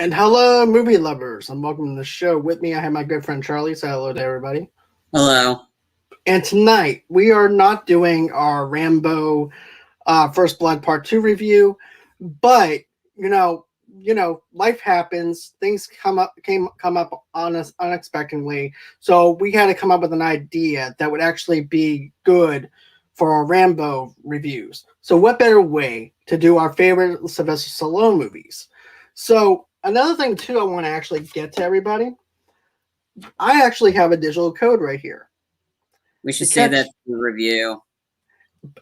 And hello, movie lovers, and welcome to the show. With me, I have my good friend Charlie. Say hello to everybody. Hello. And tonight, we are not doing our Rambo First Blood Part 2 review, but, life happens. Things come up on us unexpectedly. So we had to come up with an idea that would actually be good for our Rambo reviews. So what better way to do our favorite Sylvester Stallone movies? So another thing too, I want to actually get to everybody. I actually have a digital code right here. We should say that for review.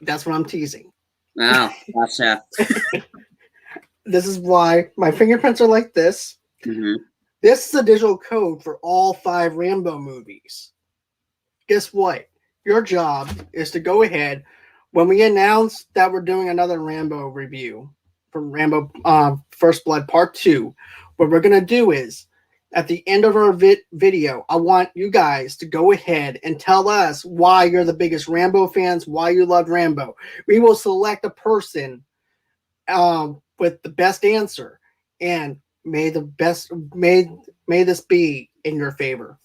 That's what I'm teasing. Oh, gotcha. This is why my fingerprints are like this. Mm-hmm. This is a digital code for all 5 Rambo movies. Guess what? Your job is to go ahead when we announce that we're doing another Rambo review from Rambo First Blood Part 2. What we're going to do is, at the end of our video, I want you guys to go ahead and tell us why you're the biggest Rambo fans, why you love Rambo. We will select a person with the best answer, and may this be in your favor.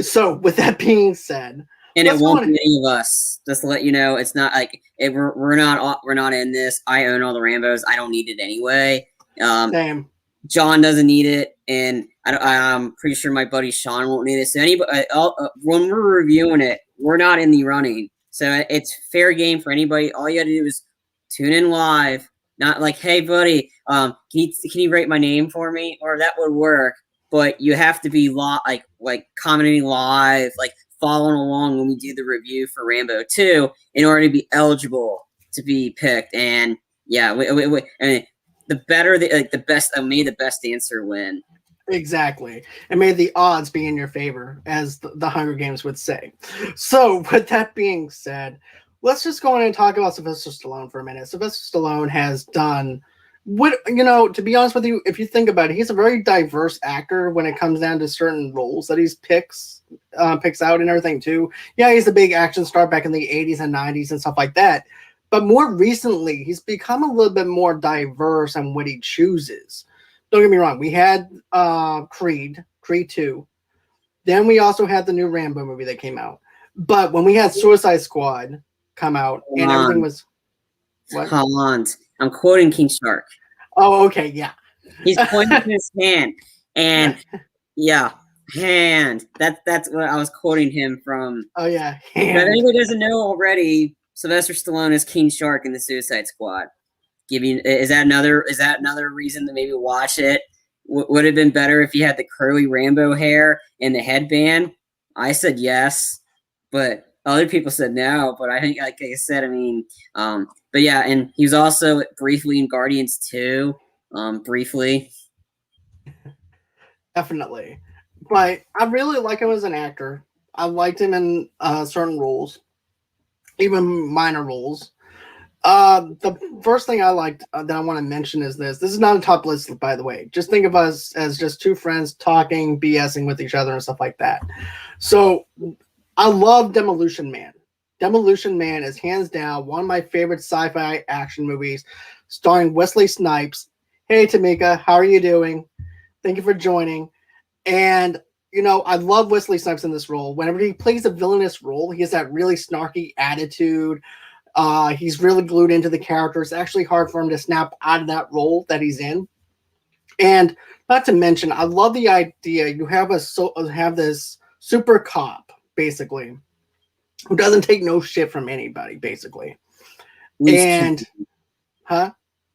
So, with that being said, and it won't be any of us. Just to let you know, it's not like we're not in this. I own all the Rambos. I don't need it anyway. Same. John doesn't need it, and I'm pretty sure my buddy Sean won't need it. So anybody, when we're reviewing it, we're not in the running. So it's fair game for anybody. All you got to do is tune in live. Not like, hey, buddy, can you write my name for me? Or that would work. But you have to be like commenting live, like following along when we do the review for Rambo 2 in order to be eligible to be picked. And yeah, I mean, the better, the best, may the best answer win. Exactly. And may the odds be in your favor, as the Hunger Games would say. So, with that being said, let's just go in and talk about Sylvester Stallone for a minute. Sylvester Stallone has done to be honest with you, if you think about it, he's a very diverse actor when it comes down to certain roles that he picks out and everything too. Yeah, he's a big action star back in the 80s and 90s and stuff like that. But more recently, he's become a little bit more diverse in what he chooses. Don't get me wrong. We had Creed 2. Then we also had the new Rambo movie that came out. But when we had Suicide Squad come out and everything was... What? Hold on. I'm quoting King Shark. Oh, okay, yeah. He's pointing his hand. And, yeah, hand. That's what I was quoting him from. Oh, yeah, hand. If anybody doesn't know already, Sylvester Stallone is King Shark in the Suicide Squad. Is that another reason to maybe watch it? Would it have been better if you had the curly Rambo hair and the headband? I said yes, but other people said no. But I think, like I said, I mean, but yeah, and he was also briefly in Guardians 2, briefly. Definitely, but I really like him as an actor. I liked him in certain roles, even minor roles. The first thing I liked that I want to mention is this. This is not a top list, by the way. Just think of us as just two friends talking, BSing with each other and stuff like that. So I love Demolition Man. Demolition Man is hands down one of my favorite sci-fi action movies, starring Wesley Snipes. Hey, Tamika, how are you doing? Thank you for joining. And, I love Wesley Snipes in this role. Whenever he plays a villainous role, he has that really snarky attitude. He's really glued into the character. It's actually hard for him to snap out of that role that he's in. And not to mention, I love the idea you have this super cop, basically, who doesn't take no shit from anybody, basically. I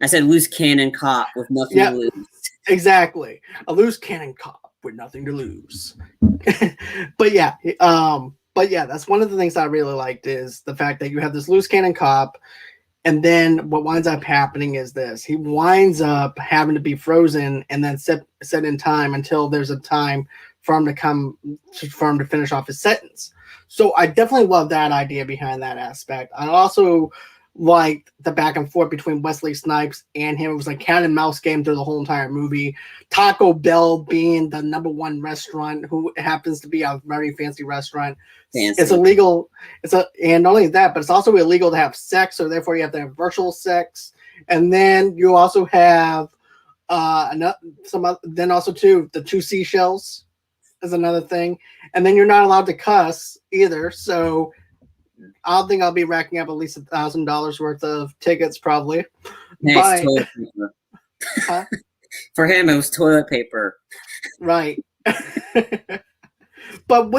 said loose cannon cop with nothing to lose. Exactly. A loose cannon cop with nothing to lose. But yeah, that's one of the things I really liked is the fact that you have this loose cannon cop, and then what winds up happening is this. He winds up having to be frozen and then set in time until there's a time for him to finish off his sentence. So I definitely love that idea behind that aspect. I also liked the back and forth between Wesley Snipes and him. It was like cat and mouse game through the whole entire movie. Taco Bell being the #1 restaurant, who happens to be a very fancy restaurant. Fancy. It's illegal. And not only that, but it's also illegal to have sex, so therefore you have to have virtual sex. And then you also have Then also too, the two seashells is another thing, and then you're not allowed to cuss either. So I don't think I'll be racking up at least $1,000 worth of tickets probably. Next, toilet paper. Huh? For him, it was toilet paper. Right. But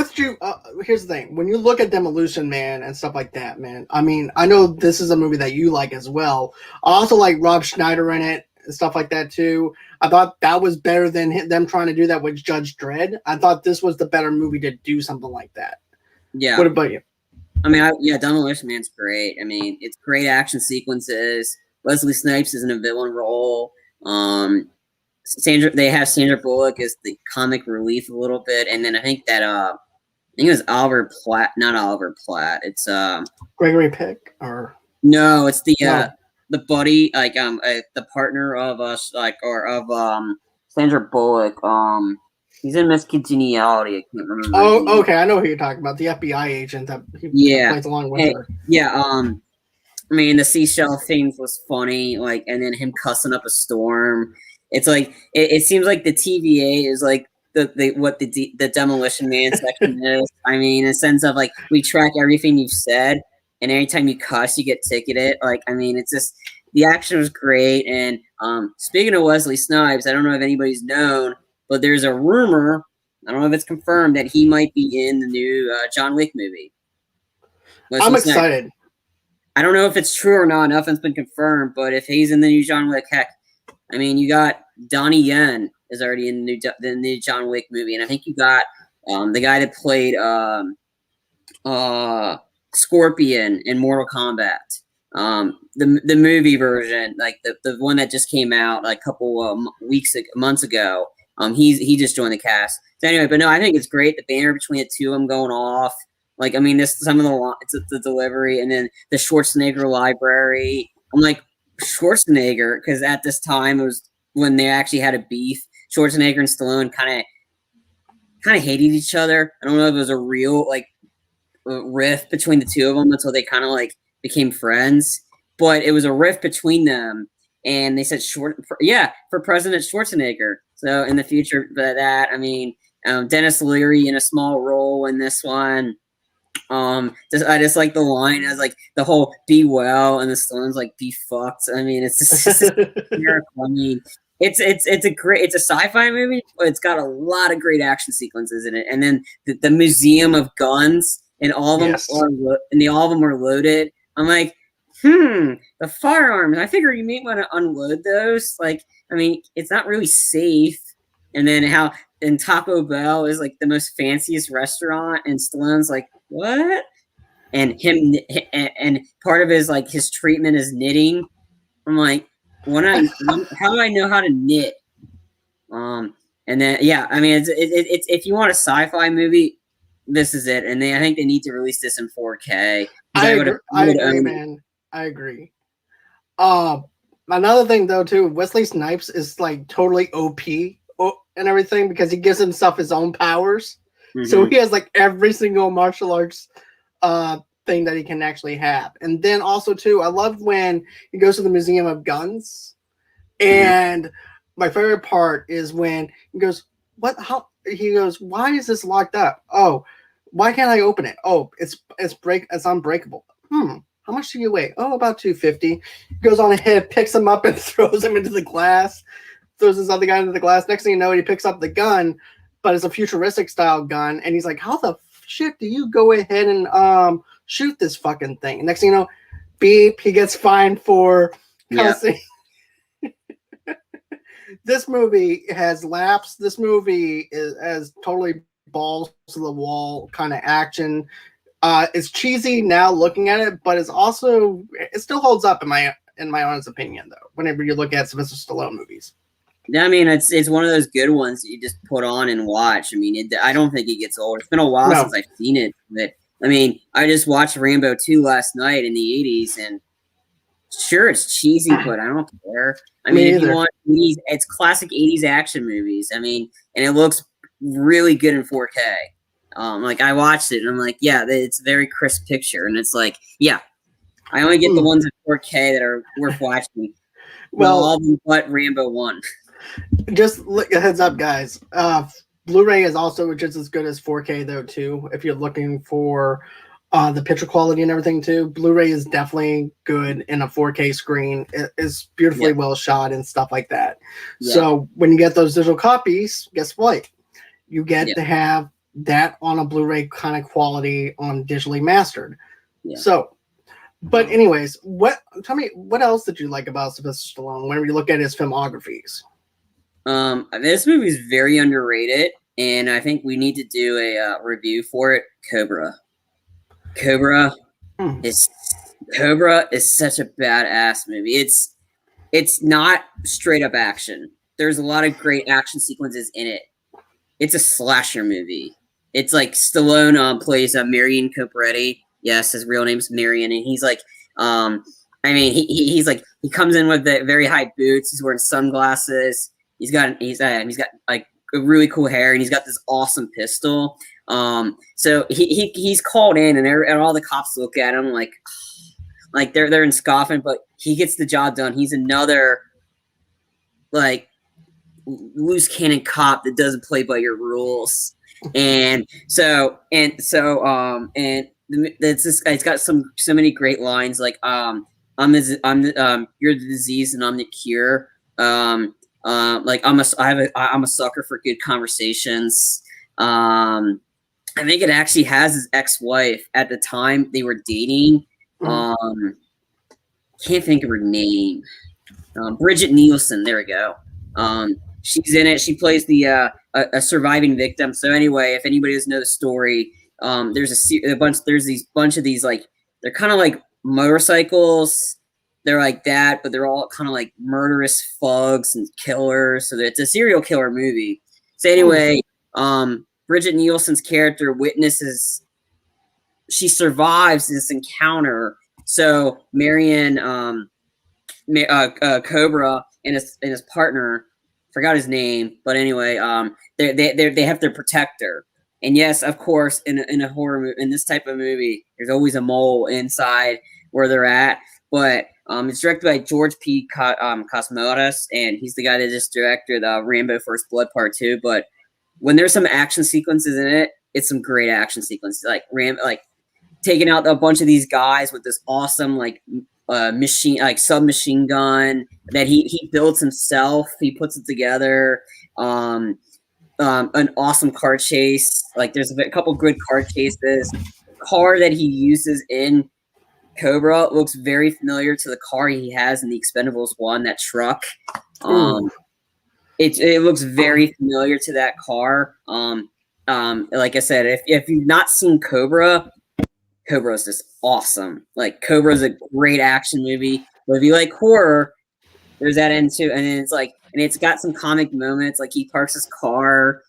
here's the thing: when you look at Demolition Man and stuff like that, man. I mean, I know this is a movie that you like as well. I also like Rob Schneider in it and stuff like that too. I thought that was better than them trying to do that with Judge Dredd. I thought this was the better movie to do something like that. Yeah. What about you? I mean, Demolition Man's great. I mean, it's great action sequences. Wesley Snipes is in a villain role. They have Sandra Bullock as the comic relief a little bit, and then I think it was Oliver Platt, not Oliver Platt. It's Gregory Peck, or no, it's the buddy, like the partner of us, Sandra Bullock. He's in Miss Congeniality. I can't remember. Oh, okay, I know who you're talking about. The FBI agent that plays along with her. Yeah. I mean, the seashell thing was funny, like, and then him cussing up a storm. It's like it seems like the TVA is like the Demolition Man section is. I mean, in a sense of like we track everything you've said, and anytime you cuss, you get ticketed. Like, I mean, it's just the action was great. And speaking of Wesley Snipes, I don't know if anybody's known, but there's a rumor. I don't know if it's confirmed that he might be in the new John Wick movie. I'm excited. I don't know if it's true or not. Nothing's been confirmed, but if he's in the new John Wick, heck. I mean, you got Donnie Yen is already in the new John Wick movie, and I think you got the guy that played Scorpion in Mortal Kombat, the movie version, like the one that just came out like a couple months ago. He just joined the cast. So anyway, but no, I think it's great. The banner between the two of them going off. Like, I mean, it's the delivery, and then the Schwarzenegger library. I'm like, Schwarzenegger, because at this time it was when they actually had a beef. Schwarzenegger and Stallone kind of hated each other. I don't know if it was a real like rift between the two of them until they kind of like became friends, but it was a rift between them, and they said for President Schwarzenegger. So in the future, I mean, Dennis Leary in a small role in this one. I just like the line as like the whole "be well" and the Stones like "be fucked." I mean, it's just miracle. I mean, it's a sci-fi movie, but it's got a lot of great action sequences in it. And then the museum of guns, and all of them all of them are loaded. I'm like, the firearms. I figure you may want to unload those. Like, I mean, it's not really safe. And then and Taco Bell is like the most fanciest restaurant, and Stallone's like, what? And and part of his treatment is knitting. I'm like, how do I know how to knit? And then I mean, it's if you want a sci-fi movie, this is it. And I think they need to release this in 4K. I agree, man. I agree. Another thing though too, Wesley Snipes is like totally OP and everything because he gives himself his own powers. Mm-hmm. So he has like every single martial arts thing that he can actually have. And then also too, I love when he goes to the Museum of Guns. And my favorite part is when he goes, why is this locked up? Oh, why can't I open it? Oh, it's unbreakable. How much do you weigh? Oh, about 250. Goes on ahead, picks him up and throws him into the glass. Throws this other guy into the glass. Next thing you know, he picks up the gun, but it's a futuristic style gun. And he's like, how the shit do you go ahead and shoot this fucking thing? And next thing you know, beep, he gets fined for cussing. Yeah. This movie has laughs. This movie has totally balls to the wall kind of action. It's cheesy now looking at it, but it still holds up in my honest opinion though. Whenever you look at Sylvester Stallone movies. Yeah, I mean it's one of those good ones that you just put on and watch. I mean, I don't think it gets old. It's been a while since I've seen it, but I mean, I just watched Rambo 2 last night in the 80s, and sure, it's cheesy, but I don't care. I mean, if you want 80s, it's classic 80s action movies. I mean, and it looks really good in 4K. Like I watched it and I'm like, yeah, it's a very crisp picture. And it's like, yeah, I only get the ones in 4K that are worth watching. Well, all of them but Rambo 1. Just a heads up, guys. Blu-ray is also just as good as 4K though too. If you're looking for the picture quality and everything too, Blu-ray is definitely good in a 4K screen. It is beautifully Yep. well shot and stuff like that. Yep. So when you get those digital copies, guess what? You get Yep. to have that on a Blu-ray kind of quality on digitally mastered. Yeah. So, but anyways, tell me what else did you like about Sylvester Stallone whenever you look at his filmographies? This movie is very underrated, and I think we need to do a review for it. Cobra. Cobra is such a badass movie. It's not straight up action. There's a lot of great action sequences in it. It's a slasher movie. It's like Stallone plays Marion Coppetti. Yes, his real name's Marion, and he's like, I mean, he's like, he comes in with the very high boots. He's wearing sunglasses. He's got like a really cool hair, and he's got this awesome pistol. So he's called in, and all the cops look at him like they're in scoffing, but he gets the job done. He's another like loose cannon cop that doesn't play by your rules, and it's this guy's got so many great lines like you're the disease and I'm the cure. Like I'm a sucker for good conversations. I think it actually has his ex-wife at the time they were dating. Can't think of her name. Bridget Nielsen. There we go. She's in it. She plays the a surviving victim. So anyway, if anybody doesn't know the story, there's a bunch of these like they're kind of like motorcycles. They're like that, but they're all kind of like murderous thugs and killers. So it's a serial killer movie. So anyway, Bridget Nielsen's character witnesses. She survives this encounter. So Marion, Cobra, and his partner, forgot his name, but anyway, they have to protect her. And yes, of course, in a horror movie, in this type of movie, there's always a mole inside where they're at. But it's directed by George P. Cosmatos, and he's the guy that just directed Rambo: First Blood Part 2. But when there's some action sequences in it, it's some great action sequences, like taking out a bunch of these guys with this awesome submachine gun that he builds himself. He puts it together. An awesome car chase. Like there's a couple good car chases. The car that he uses in Cobra looks very familiar to the car he has in the Expendables 1, that truck. It looks very familiar to that car. Like I said, if you've not seen Cobra is just awesome. Like Cobra's a great action movie. But if you like horror, there's that end too. And it's got some comic moments. Like he parks his car.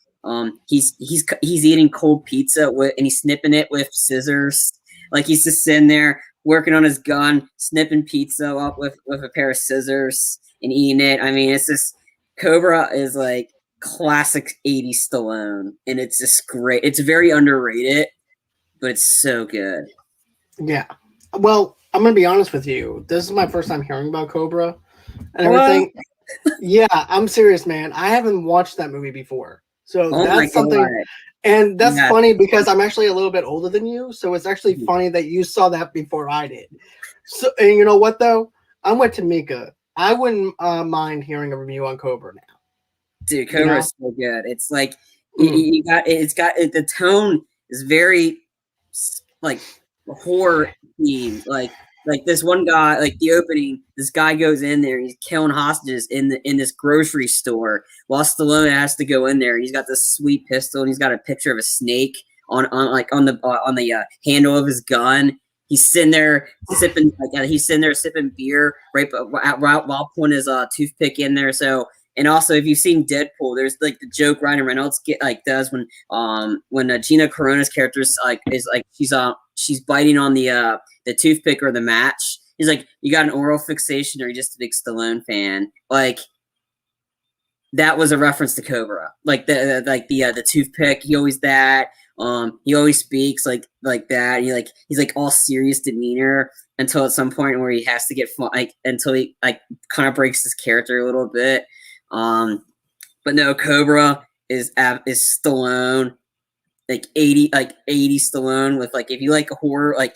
He's eating cold pizza and he's snipping it with scissors. Like he's just sitting there working on his gun, snipping pizza up with a pair of scissors and eating it. I mean, it's just Cobra is like classic 80s Stallone, and it's just great. It's very underrated, but it's so good. Yeah. Well, I'm gonna be honest with you. This is my first time hearing about Cobra and everything. Yeah, I'm serious, man. I haven't watched that movie before, so that's something. And that's funny because I'm actually a little bit older than you, so it's actually funny that you saw that before I did. So, and you know what though? I'm with Tamika. I wouldn't mind hearing a review on Cobra now. Dude, Cobra is so good. It's like the tone is very like horror themed. Like this one guy, like the opening, this guy goes in there, he's killing hostages in this grocery store while Stallone has to go in there. He's got this sweet pistol and he's got a picture of a snake on the handle of his gun. He's sitting there sipping beer while putting his toothpick in there. So, and also if you've seen Deadpool, there's like the joke Ryan Reynolds does when Gina Corona's character is she's biting on the toothpick or the match. He's like, you got an oral fixation or you're just a big Stallone fan. Like that was a reference to Cobra. Like the toothpick, he always speaks like that. He's like all serious demeanor until at some point where he has to get until he kind of breaks his character a little bit. But no, Cobra is Stallone, like 80 Stallone with like, if you like a horror, like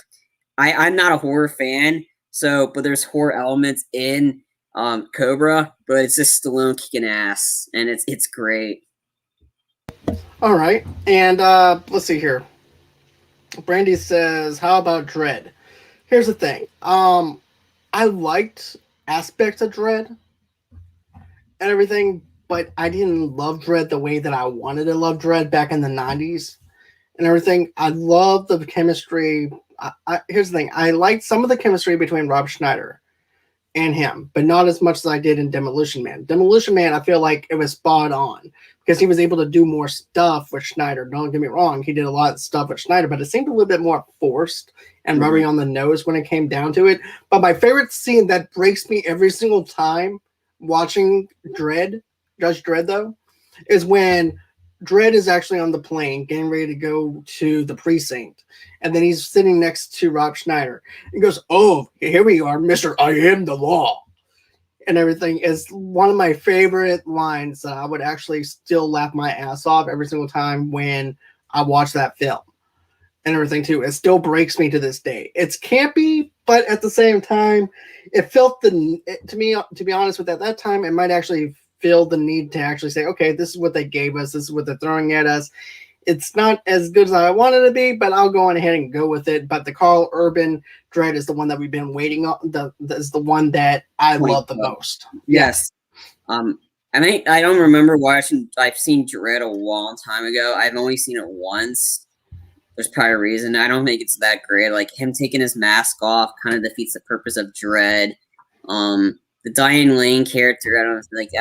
I'm not a horror fan, so but there's horror elements in Cobra, but it's just Stallone kicking ass, and it's great. All right, and let's see here. Brandy says, "How about Dredd?" Here's the thing. I liked aspects of Dredd and everything, but I didn't love Dredd the way that I wanted to love Dredd back in the '90s and everything. I love the chemistry. Here's the thing. I liked some of the chemistry between Rob Schneider and him, but not as much as I did in Demolition Man. Demolition Man, I feel like it was spot on because he was able to do more stuff with Schneider. Don't get me wrong, he did a lot of stuff with Schneider, but it seemed a little bit more forced and rubbing on the nose when it came down to it. But my favorite scene that breaks me every single time watching Judge Dredd, though, is when Dredd is actually on the plane getting ready to go to the precinct. And then he's sitting next to Rob Schneider. He goes, "Oh, here we are, Mr. I am the law." And everything is one of my favorite lines. I would actually still laugh my ass off every single time when I watch that film and everything too. It still breaks me to this day. It's campy, but at the same time, it felt to me, to be honest with, at that time, it might actually feel the need to actually say, okay, this is what they gave us. This is what they're throwing at us. It's not as good as I wanted it to be, but I'll go on ahead and go with it. But the Carl Urban Dredd is the one that we've been waiting on. Is the one that I love the most. Yes. I mean, I don't remember watching. I've seen Dredd a long time ago. I've only seen it once. There's probably a reason. I don't think it's that great. Like him taking his mask off kind of defeats the purpose of Dredd. The Diane Lane character, I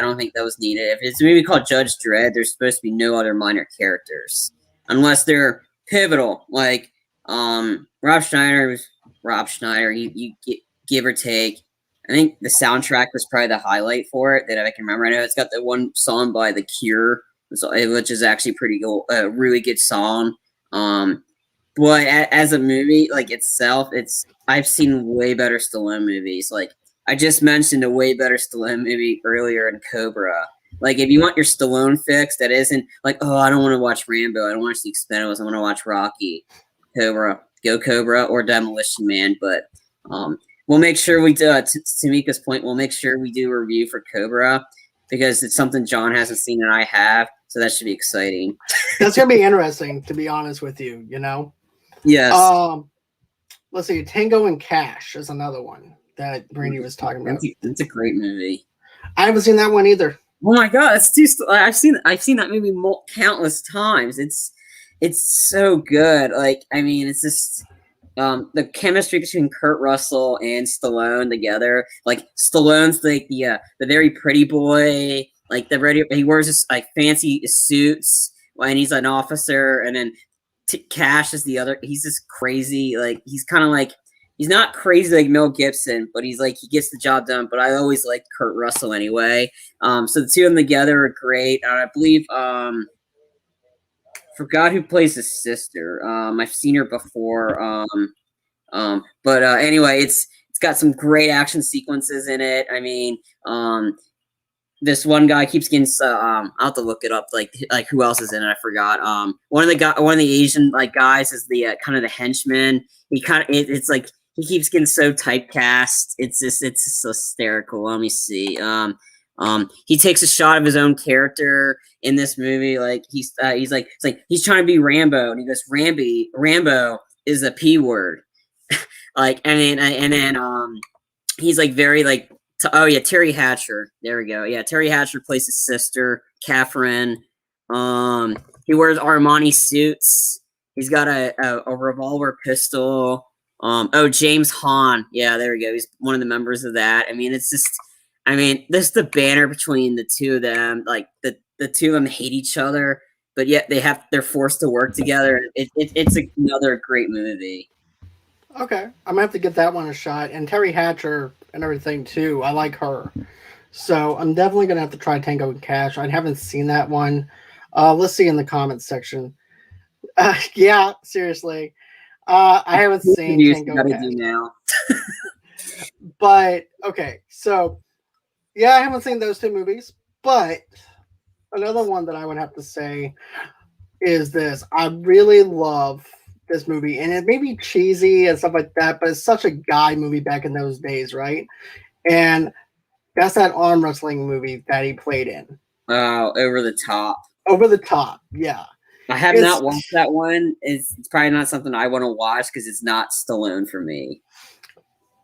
don't think that was needed. If it's a movie called Judge Dredd, there's supposed to be no other minor characters unless they're pivotal. Like Rob Schneider. You give or take. I think the soundtrack was probably the highlight for it that I can remember. I know it's got the one song by The Cure, which is actually pretty cool, a really good song. But as a movie, like itself, I've seen way better Stallone movies. Like I just mentioned a way better Stallone movie earlier in Cobra. Like if you want your Stallone fix, that isn't like, oh, I don't want to watch Rambo, I don't want to see Expendables, I want to watch Rocky. Cobra, go Cobra or Demolition Man. But we'll make sure we do. To Mika's point, we'll make sure we do a review for Cobra because it's something John hasn't seen and I have, so that should be exciting. That's gonna be interesting, to be honest with you. You know. Yes. Let's see. Tango and Cash is another one that Brandy was talking about. It's a great movie. I haven't seen that one either. Oh my god, I've seen that movie countless times. It's so good. Like I mean, it's just the chemistry between Kurt Russell and Stallone together. Like Stallone's like the very pretty boy. Like he wears this like fancy suits when he's an officer, and then Cash is the other. He's just crazy. Like he's kind of like he's not crazy like Mel Gibson, but he's like he gets the job done. But I always liked Kurt Russell anyway. So the two of them together are great. I believe forgot who plays his sister. I've seen her before. But anyway, it's got some great action sequences in it. I mean, this one guy keeps getting. I'll have to look it up. Like who else is in it? I forgot. One of the Asian like guys is the kind of the henchman. He kind of it's like he keeps getting so typecast. It's just hysterical. Let me see. He takes a shot of his own character in this movie. Like he's like he's trying to be Rambo, and he goes, Rambo is a P word. Like and then he's like very like. Oh yeah, Terry Hatcher. There we go. Yeah, Terry Hatcher plays his sister, Catherine. He wears Armani suits. He's got a revolver pistol. James Hahn. Yeah, there we go. He's one of the members of that. I mean, it's just. I mean, this is the banner between the two of them. Like the two of them hate each other, but yet they're forced to work together. It's another great movie. Okay, I'm gonna have to give that one a shot. And Terry Hatcher and everything too. I like her, so I'm definitely gonna have to try Tango and Cash. I haven't seen that one. Let's see in the comments section. Yeah, seriously, I haven't seen Tango and Cash now. But okay, so yeah, I haven't seen those two movies, But another one that I would have to say is this. I really love this movie, and it may be cheesy and stuff like that, but it's such a guy movie back in those days, right? And that's that arm wrestling movie that he played in. Over the Top. Over the Top, yeah. I have not watched that one. It's probably not something I want to watch because it's not Stallone for me.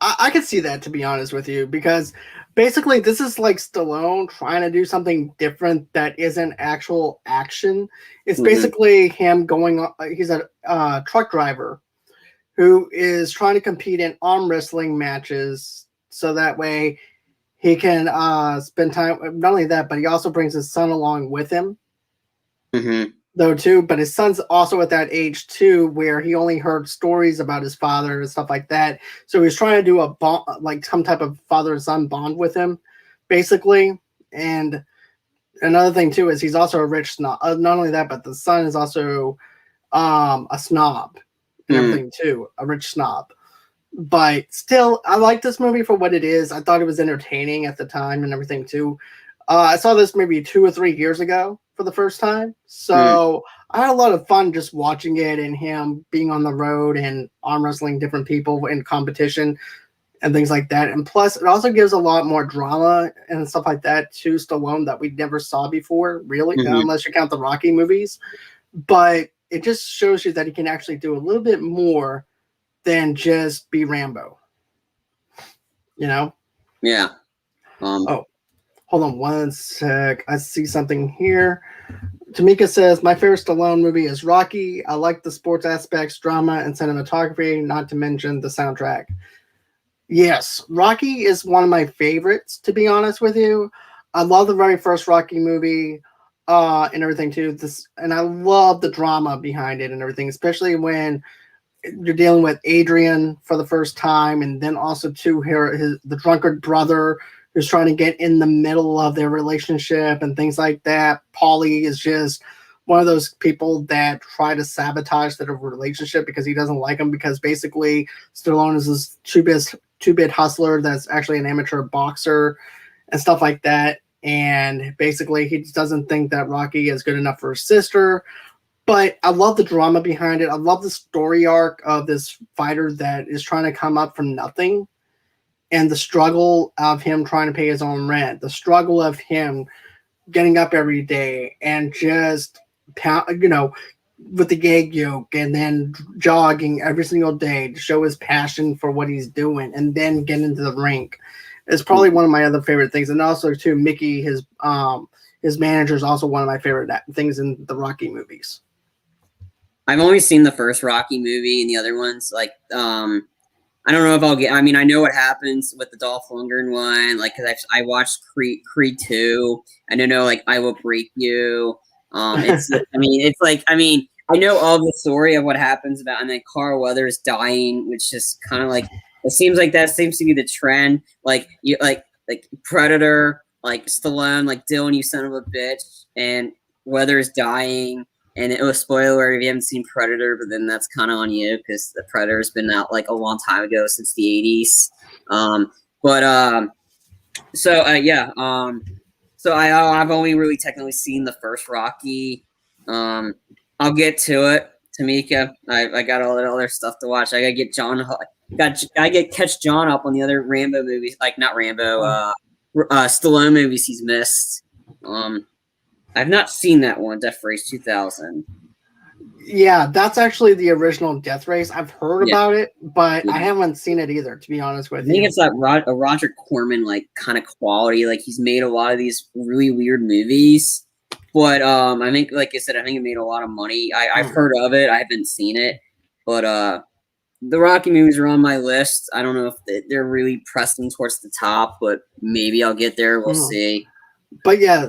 I can see that, to be honest with you, because basically this is like Stallone trying to do something different that isn't actual action. It's basically him going. He's a truck driver who is trying to compete in arm wrestling matches, so that way he can spend time. Not only that, but he also brings his son along with him. Though too, but his son's also at that age too, where he only heard stories about his father and stuff like that. So he's trying to do a bond, like some type of father and son bond with him, basically. And another thing too is he's also a rich snob. Not only that, but the son is also a snob and everything too, a rich snob. But still, I like this movie for what it is. I thought it was entertaining at the time and everything too. I saw this maybe 2 or 3 years ago for the first time. So I had a lot of fun just watching it and him being on the road and arm wrestling different people in competition and things like that. And plus, it also gives a lot more drama and stuff like that to Stallone that we never saw before, really, unless you count the Rocky movies. But it just shows you that he can actually do a little bit more than just be Rambo. You know? Yeah. Hold on one sec. I see something here. Tamika says, my favorite Stallone movie is Rocky. I like the sports aspects, drama, and cinematography, not to mention the soundtrack. Yes, Rocky is one of my favorites, to be honest with you. I love the very first Rocky movie and everything, too. And I love the drama behind it and everything, especially when you're dealing with Adrian for the first time, and then also, too, the drunkard brother who's trying to get in the middle of their relationship and things like that. Paulie is just one of those people that try to sabotage their relationship because he doesn't like him, because basically Stallone is this two-bit hustler that's actually an amateur boxer and stuff like that. And basically he doesn't think that Rocky is good enough for his sister. But I love the drama behind it. I love the story arc of this fighter that is trying to come up from nothing, and the struggle of him trying to pay his own rent, the struggle of him getting up every day and just, with the gag yoke and then jogging every single day to show his passion for what he's doing, and then get into the rink. It's probably one of my other favorite things. And also, too, Mickey, his manager, is also one of my favorite things in the Rocky movies. I've only seen the first Rocky movie, and the other ones, like, I don't know if I'll get. I mean, I know what happens with the Dolph Lundgren one, like, because I watched Creed 2. I don't know, like, I Will Break You. It's. I know all the story of what happens about, and then Carl Weathers dying, which is kind of like, it seems like that seems to be the trend. Like Predator, like Stallone, like Dylan, you son of a bitch, and Weathers dying. And it was spoiler if you haven't seen Predator, but then that's kind of on you because the Predator's been out like a long time ago, since the 80s. So I've only really technically seen the first Rocky. I'll get to it, Tamika. I got all that other stuff to watch. I gotta get catch John up on the other Rambo movies, like not Rambo, Stallone movies he's missed. I've not seen that one, Death Race 2000. Yeah, that's actually the original Death Race. I've heard about it, but I haven't seen it either, to be honest with you. I think it's like a Roger Corman like kind of quality. Like, he's made a lot of these really weird movies, but I think, like I said, I think it made a lot of money. I've heard of it. I haven't seen it, but the Rocky movies are on my list. I don't know if they're really pressing towards the top, but maybe I'll get there. We'll see. But yeah,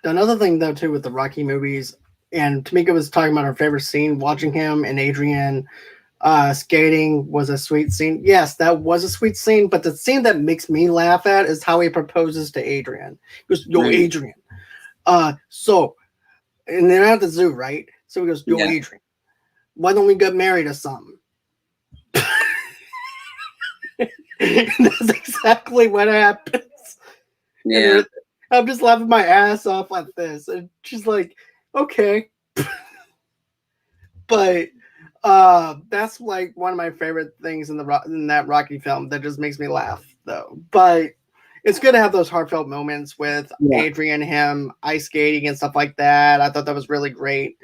another thing though too with the Rocky movies, and Tamika was talking about her favorite scene, watching him and Adrian skating was a sweet scene. Yes, that was a sweet scene, but the scene that makes me laugh at is how he proposes to Adrian. He goes, "Yo, Adrian." So, and they're at the zoo, right? So he goes, "Yo, Adrian, why don't we get married or something?" That's exactly what happens. Yeah. I'm just laughing my ass off at this. And she's like, okay. But that's like one of my favorite things in that Rocky film that just makes me laugh though. But it's good to have those heartfelt moments with Adrian, him ice skating and stuff like that. I thought that was really great.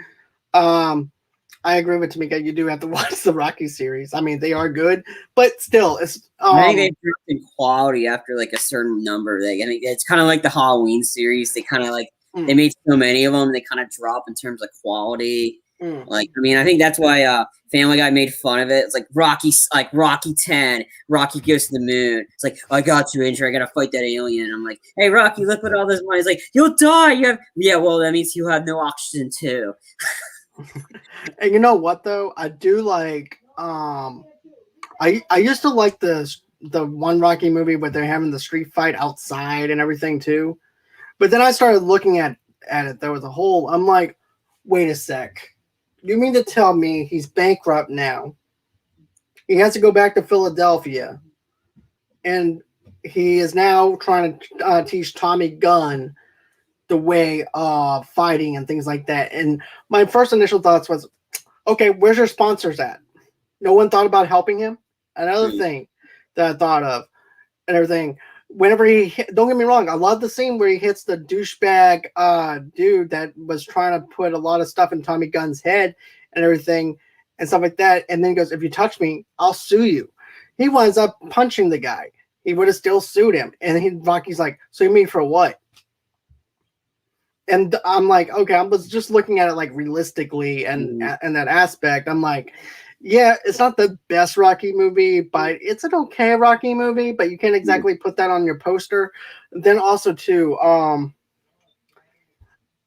I agree with Tamika. You do have to watch the Rocky series. I mean, they are good, but still, it's. I think they dropped in quality after like a certain number. I mean, it's kind of like the Halloween series. They kind of like they made so many of them. They kind of drop in terms of quality. Like, I mean, I think that's why Family Guy made fun of it. It's like Rocky 10, Rocky goes to the moon. It's like, I got you, Andrew. I gotta fight that alien. And I'm like, hey, Rocky, look what all this money. He's like, you'll die. Yeah, well, that means you have no oxygen too. And you know what though? I do like. I used to like the one Rocky movie where they're having the street fight outside and everything too. But then I started looking at it. There was a whole. I'm like, wait a sec. You mean to tell me he's bankrupt now? He has to go back to Philadelphia, and he is now trying to teach Tommy Gunn the way of fighting and things like that. And my first initial thoughts was, okay, where's your sponsors at? No one thought about helping him. Another thing that I thought of and everything. Whenever don't get me wrong, I love the scene where he hits the douchebag dude that was trying to put a lot of stuff in Tommy Gunn's head and everything and stuff like that. And then he goes, if you touch me, I'll sue you. He winds up punching the guy. He would have still sued him. And Rocky's like, sue me for what? And I'm like, okay, I was just looking at it like realistically and that aspect. I'm like, yeah, it's not the best Rocky movie, but it's an okay Rocky movie, but you can't exactly put that on your poster. Then also too,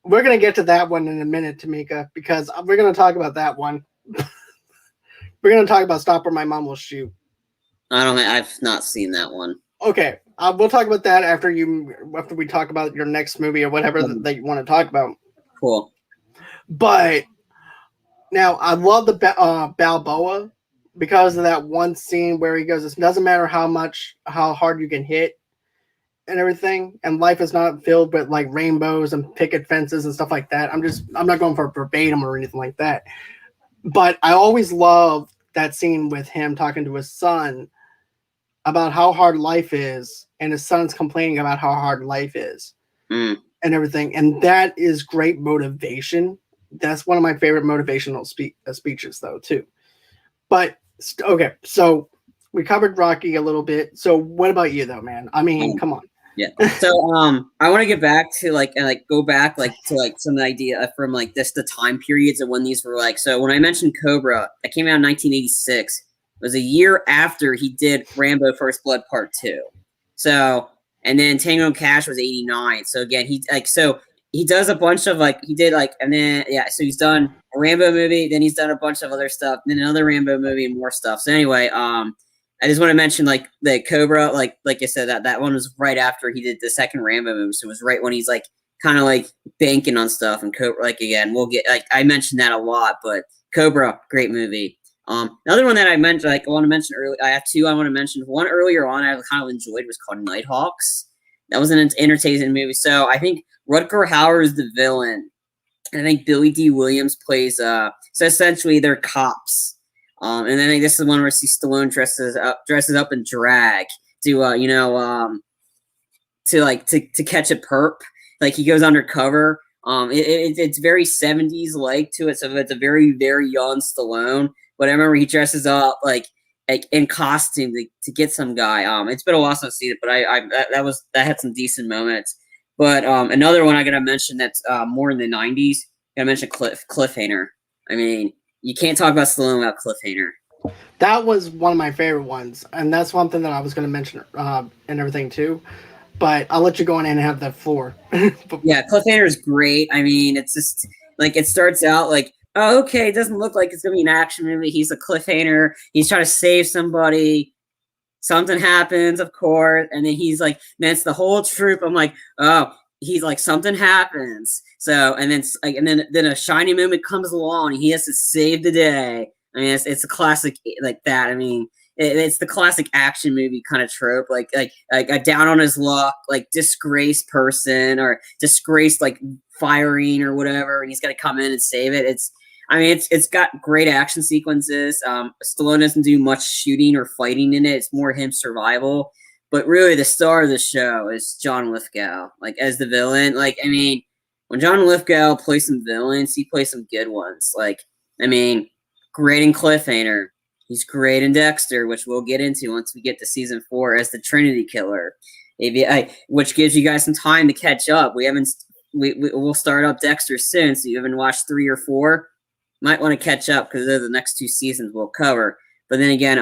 we're going to get to that one in a minute, Tamika, because we're going to talk about that one. We're going to talk about Stop or My Mom Will Shoot. I've not seen that one. Okay. We'll talk about that after we talk about your next movie or whatever that you want to talk about. Cool. But now, I love the Balboa because of that one scene where he goes, it doesn't matter how hard you can hit and everything, and life is not filled with like rainbows and picket fences and stuff like that. I'm not going for verbatim or anything like that. But I always love that scene with him talking to his son about how hard life is, and his son's complaining about how hard life is and everything. And that is great motivation. That's one of my favorite motivational speeches, though, too. But okay, so we covered Rocky a little bit. So what about you, though, man? I mean, come on. Yeah. So I want to get back to go back to some idea from like the time periods of when these were like. So when I mentioned Cobra, that came out in 1986. It was a year after he did Rambo: First Blood Part 2. So and then Tango and Cash was 89. So again, he does a bunch of so he's done a Rambo movie, then he's done a bunch of other stuff, then another Rambo movie and more stuff. So anyway, I just want to mention like the Cobra, like I said, that one was right after he did the second Rambo movie. So it was right when he's like kind of like banking on stuff. And Cobra, like again, we'll get I mentioned that a lot, but Cobra, great movie. Another one that I mentioned, I want to mention earlier. I have two I want to mention. One earlier on I kind of enjoyed was called Nighthawks. That was an entertaining movie. So I think Rutger Hauer is the villain, and I think Billy D. Williams plays. So essentially, they're cops. And then I think this is the one where Stallone dresses up in drag to catch a perp. Like he goes undercover. It's very 70s like to it, so it's a very very young Stallone. But I remember he dresses up like in costume to get some guy. It's been a while since I've seen it, but that had some decent moments. But another one I gotta mention that's more in the 90s. I gotta mention Cliffhanger. I mean, you can't talk about Stallone without Cliffhanger. That was one of my favorite ones, and that's one thing that I was gonna mention and everything too. But I'll let you go in and have that floor. Yeah, Cliffhanger is great. I mean, it's just like it starts out like, oh, okay, it doesn't look like it's gonna be an action movie. He's a cliffhanger. He's trying to save somebody. Something happens, of course, and then he's like, then it's the whole troop. I'm like, oh, he's like, something happens. So, and then a shiny moment comes along, and he has to save the day. I mean, it's a classic like that. I mean, it's the classic action movie kind of trope, like a down on his luck, like disgraced person or disgraced like firing or whatever, and he's got to come in and save it. It's got great action sequences. Stallone doesn't do much shooting or fighting in it. It's more him survival. But really, the star of the show is John Lithgow, like as the villain. Like, I mean, when John Lithgow plays some villains, he plays some good ones. Like, I mean, great in Cliffhanger. He's great in Dexter, which we'll get into once we get to season 4 as the Trinity Killer, which gives you guys some time to catch up. We'll start up Dexter soon, so you haven't watched 3 or 4. Might want to catch up because they're the next 2 seasons we'll cover. But then again,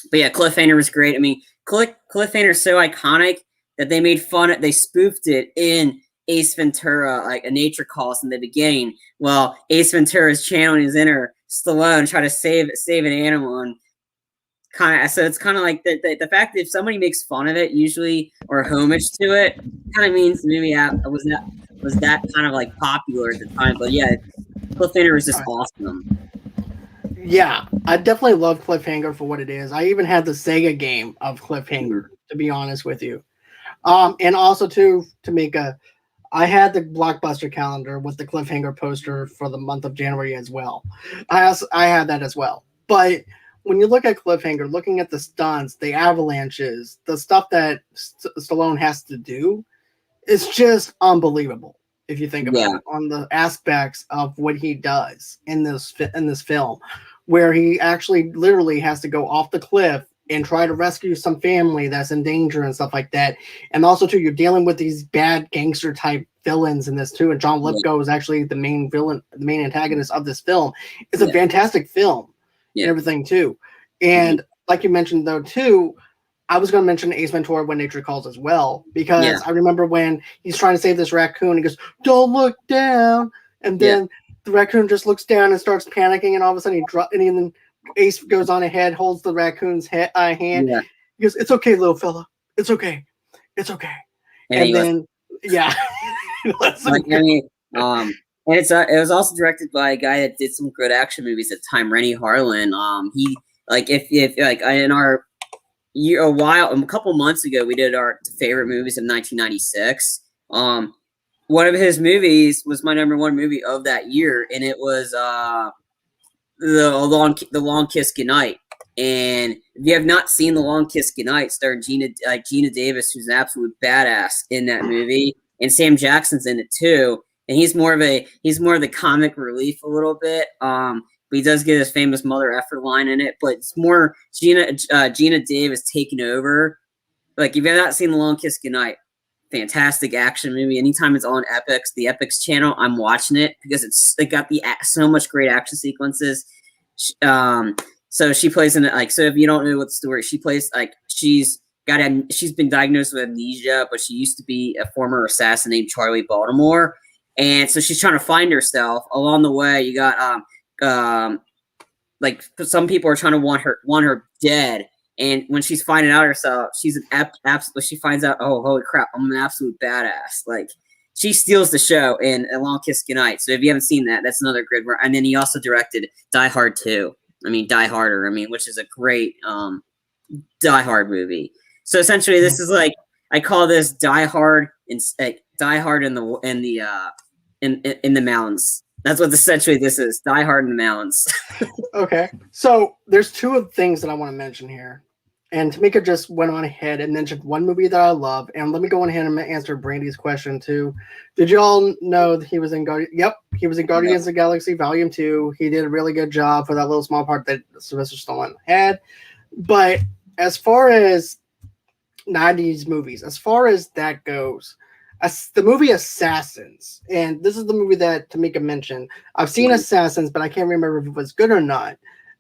but yeah, Cliffhanger was great. I mean, Cliffhanger is so iconic that they made fun of, they spoofed it in Ace Ventura, like a nature calls in the beginning. Well, Ace Ventura is channeling his inner Stallone, try to save an animal, and so it's kind of like the fact that if somebody makes fun of it, usually or homage to it, kind of means maybe was that kind of like popular at the time. But yeah, Cliffhanger is just awesome. Yeah, I definitely love Cliffhanger for what it is. I even had the Sega game of Cliffhanger, to be honest with you. And also I had the Blockbuster calendar with the Cliffhanger poster for the month of January as well. I had that as well. But when you look at Cliffhanger, looking at the stunts, the avalanches, the stuff that Stallone has to do, it's just unbelievable. If you think about it, on the aspects of what he does in this film, where he actually literally has to go off the cliff and try to rescue some family that's in danger and stuff like that. And also, too, you're dealing with these bad gangster type villains in this too. And John Lithgow is actually the main villain, the main antagonist of this film. It's a fantastic film and everything too. And like you mentioned though too, I was going to mention Ace Ventura: When Nature Calls as well, because I remember when he's trying to save this raccoon, he goes, "Don't look down," and then the raccoon just looks down and starts panicking, and all of a sudden and then Ace goes on ahead, holds the raccoon's hand. He goes, "It's okay, little fella. It's okay. It's okay." And then, and it was also directed by a guy that did some good action movies at the time, Rennie Harlan. He in our year a couple months ago, we did our favorite movies of 1996. One of his movies was my number 1 movie of that year, and it was the Long Kiss Goodnight. And if you have not seen The Long Kiss Goodnight, starring Gina Davis, who's an absolute badass in that movie, and Sam Jackson's in it too. And he's more of the comic relief a little bit. But he does get his famous mother effer line in it. But it's more Gina Davis taking over. Like, if you have not seen The Long Kiss Goodnight, fantastic action movie. Anytime it's on Epix, the Epix channel, I'm watching it because it got so much great action sequences. So she plays in it, like, so if you don't know what the story, she plays like she's been diagnosed with amnesia, but she used to be a former assassin named Charlie Baltimore, and so she's trying to find herself. Along the way, you got like some people are trying to want her dead. And when she's finding out herself, she's she finds out, oh, holy crap, I'm an absolute badass. Like, she steals the show in A Long Kiss Goodnight. So if you haven't seen that, that's another good one. And then he also directed Die Hard 2. Die Harder, which is a great Die Hard movie. So essentially, this is like, I call this Die Hard in the mountains. That's what essentially this is. Die Hard in the mountains. Okay. So there's 2 things that I want to mention here. And Tamika just went on ahead and mentioned one movie that I love. And let me go on ahead and answer Brandy's question too. Did you all know that he was in he was in Guardians of the Galaxy Volume 2. He did a really good job for that little small part that Sylvester Stallone had. But as far as 90s movies, as far as that goes, the movie Assassins, and this is the movie that Tamika mentioned. I've seen Assassins, but I can't remember if it was good or not.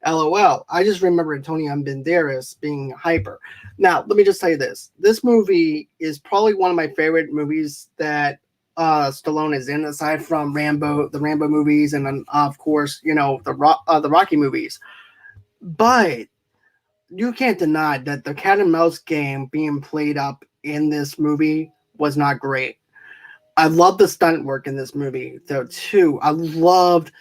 LOL. I just remember Antonio Banderas being hyper. Now, let me just tell you this. This movie is probably one of my favorite movies that Stallone is in, aside from the Rambo movies, and then, of course, the Rocky movies. But you can't deny that the cat and mouse game being played up in this movie was not great. I love the stunt work in this movie, though, too. I loved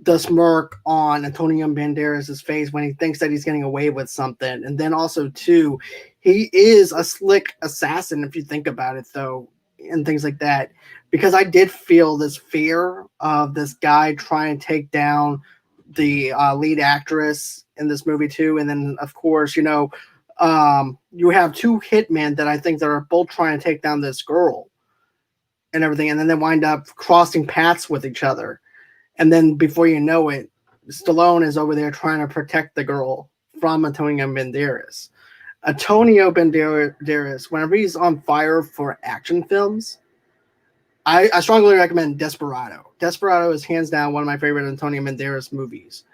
the smirk on Antonio Banderas' face when he thinks that he's getting away with something. And then also, too, he is a slick assassin, if you think about it, though, and things like that. Because I did feel this fear of this guy trying to take down the lead actress in this movie, too. And then, of course, you have two hitmen that I think that are both trying to take down this girl and everything. And then they wind up crossing paths with each other. And then before you know it, Stallone is over there trying to protect the girl from Antonio Banderas. Antonio Banderas, whenever he's on fire for action films, I strongly recommend Desperado. Desperado is hands down one of my favorite Antonio Banderas movies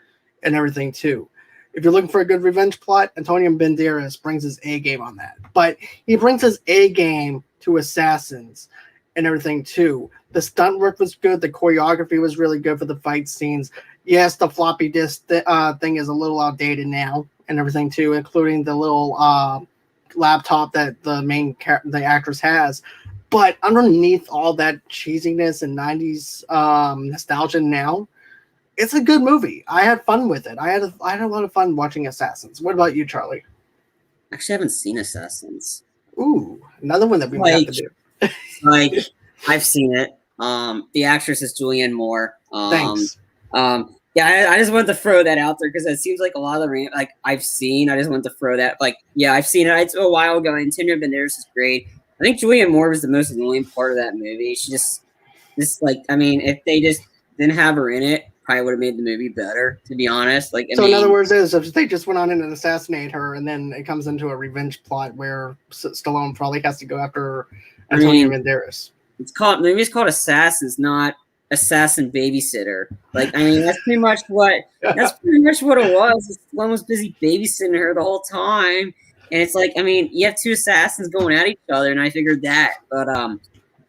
and everything too. If you're looking for a good revenge plot, Antonio Banderas brings his A game on that. But he brings his A game to Assassins and everything too. The stunt work was good. The choreography was really good for the fight scenes. Yes, the floppy disk thing is a little outdated now and everything too, including the little laptop that the actress has. But underneath all that cheesiness and 90s nostalgia now, it's a good movie. I had fun with it. I had a lot of fun watching Assassins. What about you, Charlie? Actually, I haven't seen Assassins. Ooh, another one that we might have to do. Like, I've seen it. The actress is Julianne Moore. Thanks. Yeah, I just wanted to throw that out there because it seems like a lot of the I've seen. I just wanted to throw that. I've seen it. It's a while ago. And Antonio Banderas is great. I think Julianne Moore was the most annoying part of that movie. She just if they just didn't have her in it, probably would have made the movie better. To be honest, in other words, if they just went on and assassinate her, and then it comes into a revenge plot where Stallone probably has to go after Antonio Banderas. The movie is called Assassins, not Assassin Babysitter. That's pretty much what it was. Stallone was busy babysitting her the whole time. And it's you have two assassins going at each other, and I figured that. But,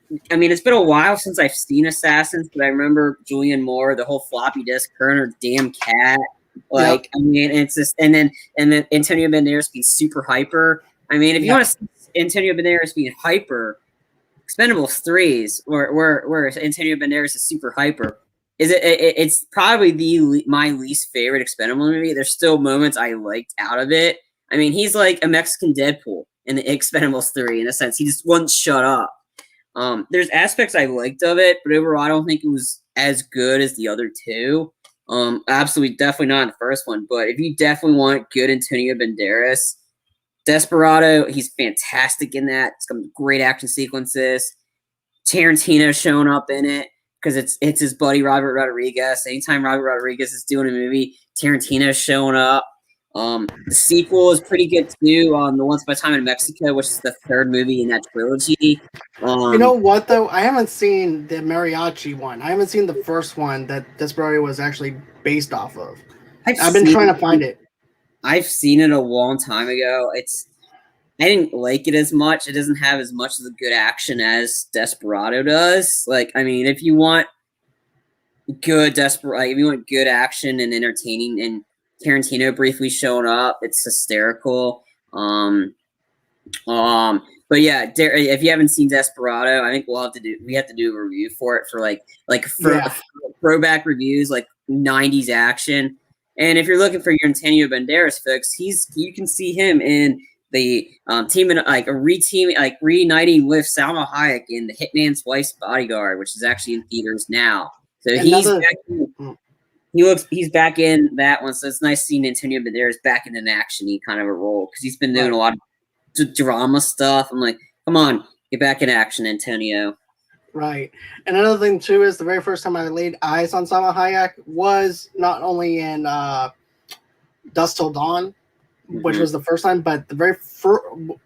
it's been a while since I've seen Assassins, but I remember Julianne Moore, the whole floppy disk, her and her damn cat. Yep. It's just, and then Antonio Banderas being super hyper. If you want to see Antonio Banderas being hyper, Expendables 3s, where Antonio Banderas is super hyper. It's probably my least favorite Expendable movie. There's still moments I liked out of it. He's like a Mexican Deadpool in the Expendables 3 in a sense. He just wouldn't shut up. There's aspects I liked of it, but overall I don't think it was as good as the other two. Absolutely, definitely not in the first one. But if you definitely want good Antonio Banderas, Desperado, he's fantastic in that. It's got great action sequences. Tarantino showing up in it because it's his buddy Robert Rodriguez. Anytime Robert Rodriguez is doing a movie, Tarantino's showing up. The sequel is pretty good too. The Once Upon a Time in Mexico, which is the third movie in that trilogy. You know what though? I haven't seen the mariachi one. I haven't seen the first one that Desperado was actually based off of. I've been trying to find it. I've seen it a long time ago. I didn't like it as much. It doesn't have as much of the good action as Desperado does. If you want good if you want good action and entertaining, and Tarantino briefly showing up, it's hysterical. But yeah, if you haven't seen Desperado, I think we have to do a review for it for throwback reviews, 90s action. And if you're looking for your Antonio Banderas folks, you can see him in the reuniting with Salma Hayek in The Hitman's Wife's Bodyguard, which is actually in theaters now. So he's back in that one. So it's nice seeing Antonio Banderas back in an action-y kind of a role because he's been doing a lot of drama stuff. I'm like, come on, get back in action, Antonio. Right. And another thing, too, is the very first time I laid eyes on Salma Hayek was not only in Dusk Till Dawn, which was the first time, but the very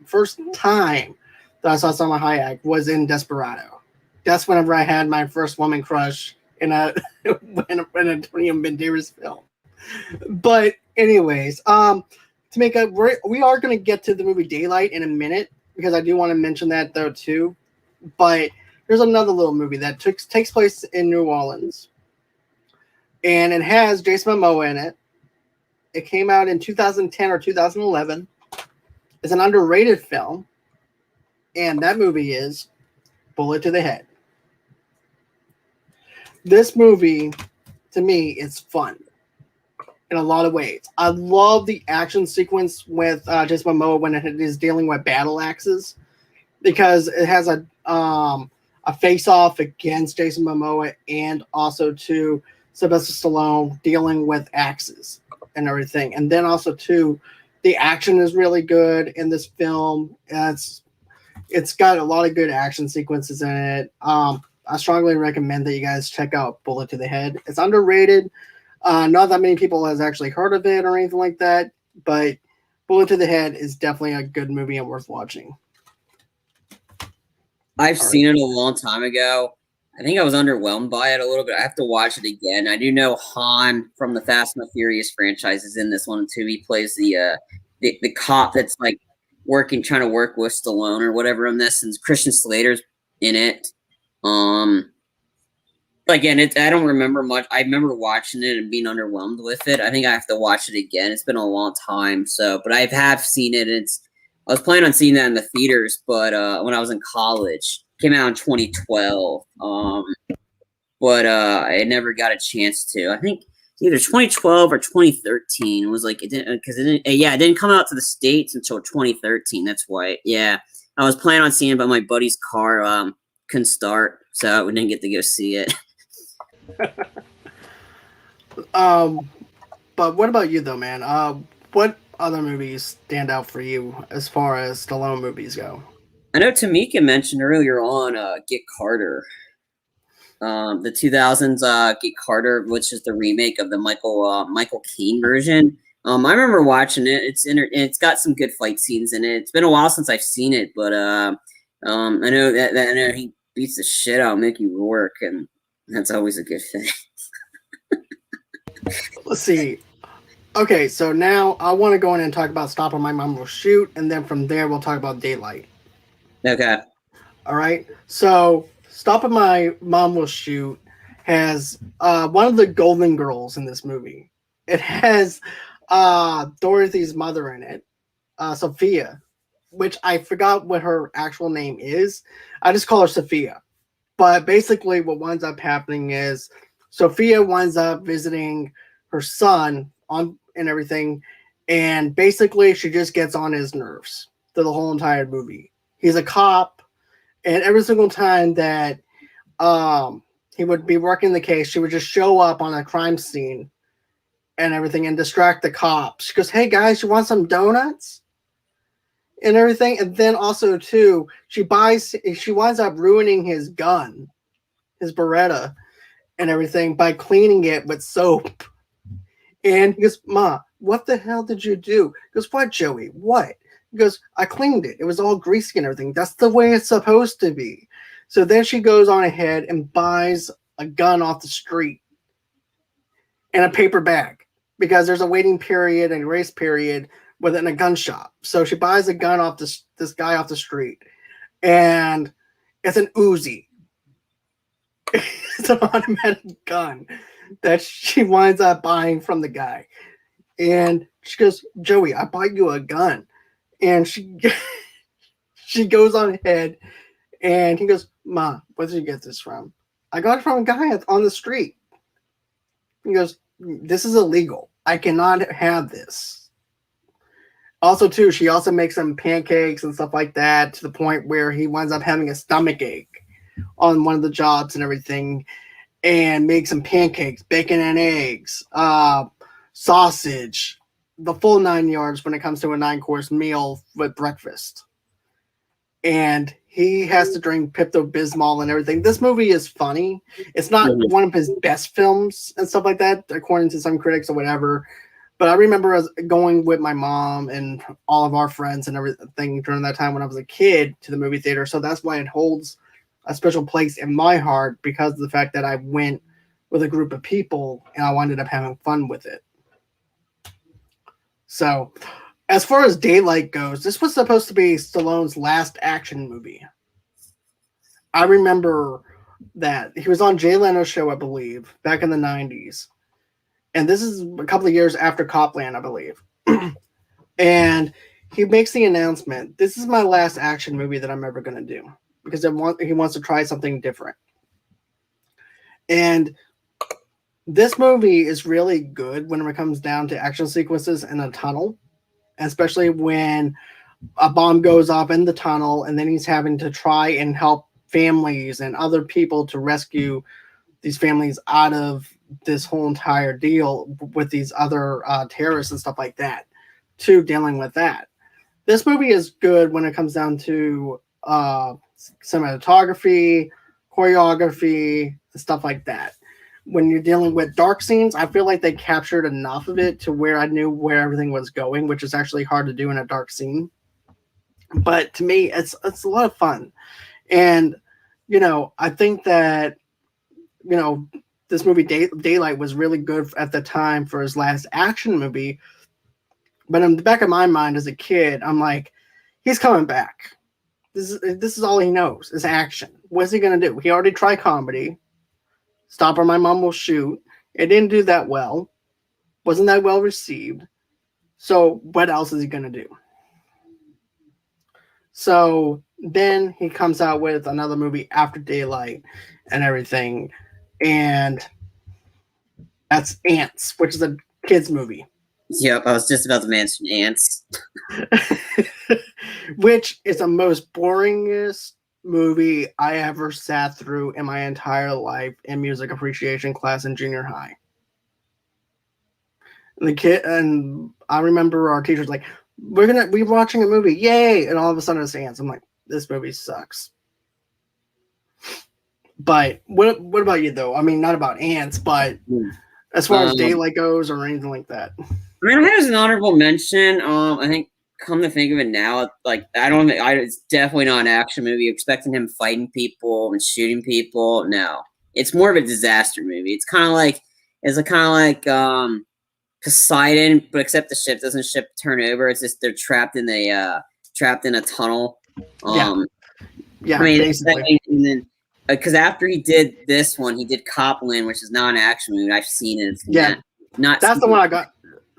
first time that I saw Salma Hayek was in Desperado. That's whenever I had my first woman crush in an Antonio Banderas film. But anyways, we are going to get to the movie Daylight in a minute because I do want to mention that though too. But there's another little movie that takes place in New Orleans, and it has Jason Momoa in it. It came out in 2010 or 2011. It's an underrated film, and that movie is Bullet to the Head. This movie to me, it's fun in a lot of ways. I love the action sequence with Jason Momoa when it is dealing with battle axes because it has a face off against Jason Momoa and also to Sylvester Stallone dealing with axes and everything. And then also too, the action is really good in this film. It's got a lot of good action sequences in it. I strongly recommend that you guys check out Bullet to the Head. It's underrated. Not that many people has actually heard of it or anything like that, but Bullet to the Head is definitely a good movie and worth watching. I've seen it a long time ago. I think I was underwhelmed by it a little bit. I have to watch it again. I do know Han from the Fast and the Furious franchise is in this one too. He plays the cop that's like trying to work with Stallone or whatever in this, and Christian Slater's in it. Again, I don't remember much. I remember watching it and being underwhelmed with it. I think I have to watch it again. It's been a long time, but I have seen it. I was planning on seeing that in the theaters, but when I was in college, it came out in 2012. But I never got a chance to. I think either 2012 or 2013. It was like it didn't because it didn't. Yeah, it didn't come out to the States until 2013. That's why. Yeah, I was planning on seeing it, but my buddy's car couldn't start, so we didn't get to go see it. But what about you though, man? What other movies stand out for you as far as Stallone movies go? I know Tamika mentioned earlier on Get Carter. The 2000s Get Carter, which is the remake of the Michael Caine version. I remember watching it. It's got some good fight scenes in it. It's been a while since I've seen it, but I know that I know he beats the shit out of Mickey Rourke, and that's always a good thing. Let's see. Okay, so now I want to go in and talk about Stop or My Mom Will Shoot, and then from there we'll talk about Daylight. Okay. All right. So Stop or My Mom Will Shoot has one of the Golden Girls in this movie. It has Dorothy's mother in it, Sophia, which I forgot what her actual name is. I just call her Sophia. But basically what winds up happening is Sophia winds up visiting her son and everything, and basically she just gets on his nerves through the whole entire movie. He's a cop, and every single time that he would be working the case, she would just show up on a crime scene and everything and distract the cops. She goes, "Hey guys, you want some donuts?" And everything. And then also too, she winds up ruining his gun, his Beretta, and everything by cleaning it with soap. And he goes, "Ma, what the hell did you do?" He goes, "What, Joey? What?" He goes, "I cleaned it. It was all greasy and everything. That's the way it's supposed to be." So then she goes on ahead and buys a gun off the street in a paper bag because there's a waiting period and grace period within a gun shop. So she buys a gun off this guy off the street, and it's an Uzi. It's an automatic gun that she winds up buying from the guy. And she goes, "Joey, I bought you a gun." And she goes on ahead, and he goes, "Ma, where did you get this from?" "I got it from a guy on the street." He goes, "This is illegal. I cannot have this." Also, too, she also makes some pancakes and stuff like that to the point where he winds up having a stomach ache on one of the jobs and everything, and make some pancakes, bacon and eggs, sausage, the full 9 yards when it comes to a 9-course meal with breakfast. And he has to drink Pepto-Bismol and everything. This movie is funny. It's not one of his best films and stuff like that, according to some critics or whatever. But I remember going with my mom and all of our friends and everything during that time when I was a kid to the movie theater. So that's why it holds a special place in my heart, because of the fact that I went with a group of people and I ended up having fun with it. So as far as Daylight goes, this was supposed to be Stallone's last action movie. I remember that he was on Jay Leno's show, I believe, back in the 90s. And this is a couple of years after Copland, I believe. And he makes the announcement, "This is my last action movie that I'm ever going to do," because he wants to try something different. And This movie is really good when it comes down to action sequences in a tunnel, especially when a bomb goes off in the tunnel and then he's having to try and help families and other people to rescue these families out of this whole entire deal with these other terrorists and stuff like that, to dealing with that. This movie is good when it comes down to cinematography, choreography, stuff like that. When you're dealing with dark scenes, I feel like they captured enough of it to where I knew where everything was going, which is actually hard to do in a dark scene. But to me, it's a lot of fun, and I think that you know this movie Daylight was really good at the time for his last action movie. But in the back of my mind as a kid, I'm like, he's coming back. This is all he knows is action. What's he gonna do? He already tried comedy. Stop or My Mom Will Shoot. It didn't do that well. Wasn't that well received. So what else is he gonna do? So then he comes out with another movie after Daylight and everything, and that's Ants, which is a kids movie. Yep, I was just about to mention Ants. Which is the most boringest movie I ever sat through in my entire life in music appreciation class in junior high. And I remember our teachers like, we're watching a movie, yay! And all of a sudden it's Ants. I'm like, this movie sucks. But what about you though? I mean, not about Ants, but as far as Daylight goes or anything like that. I mean, I had as an honorable mention. I think, come to think of it now, like it's definitely not an action movie. Expecting him fighting people and shooting people, no. It's more of a disaster movie. It's kind of like Poseidon, but except the ship doesn't turn over. It's just they're trapped in a tunnel. Yeah, I mean, basically. And then because after he did this one, he did Copland, which is not an action movie. I've seen it. That's the one I got.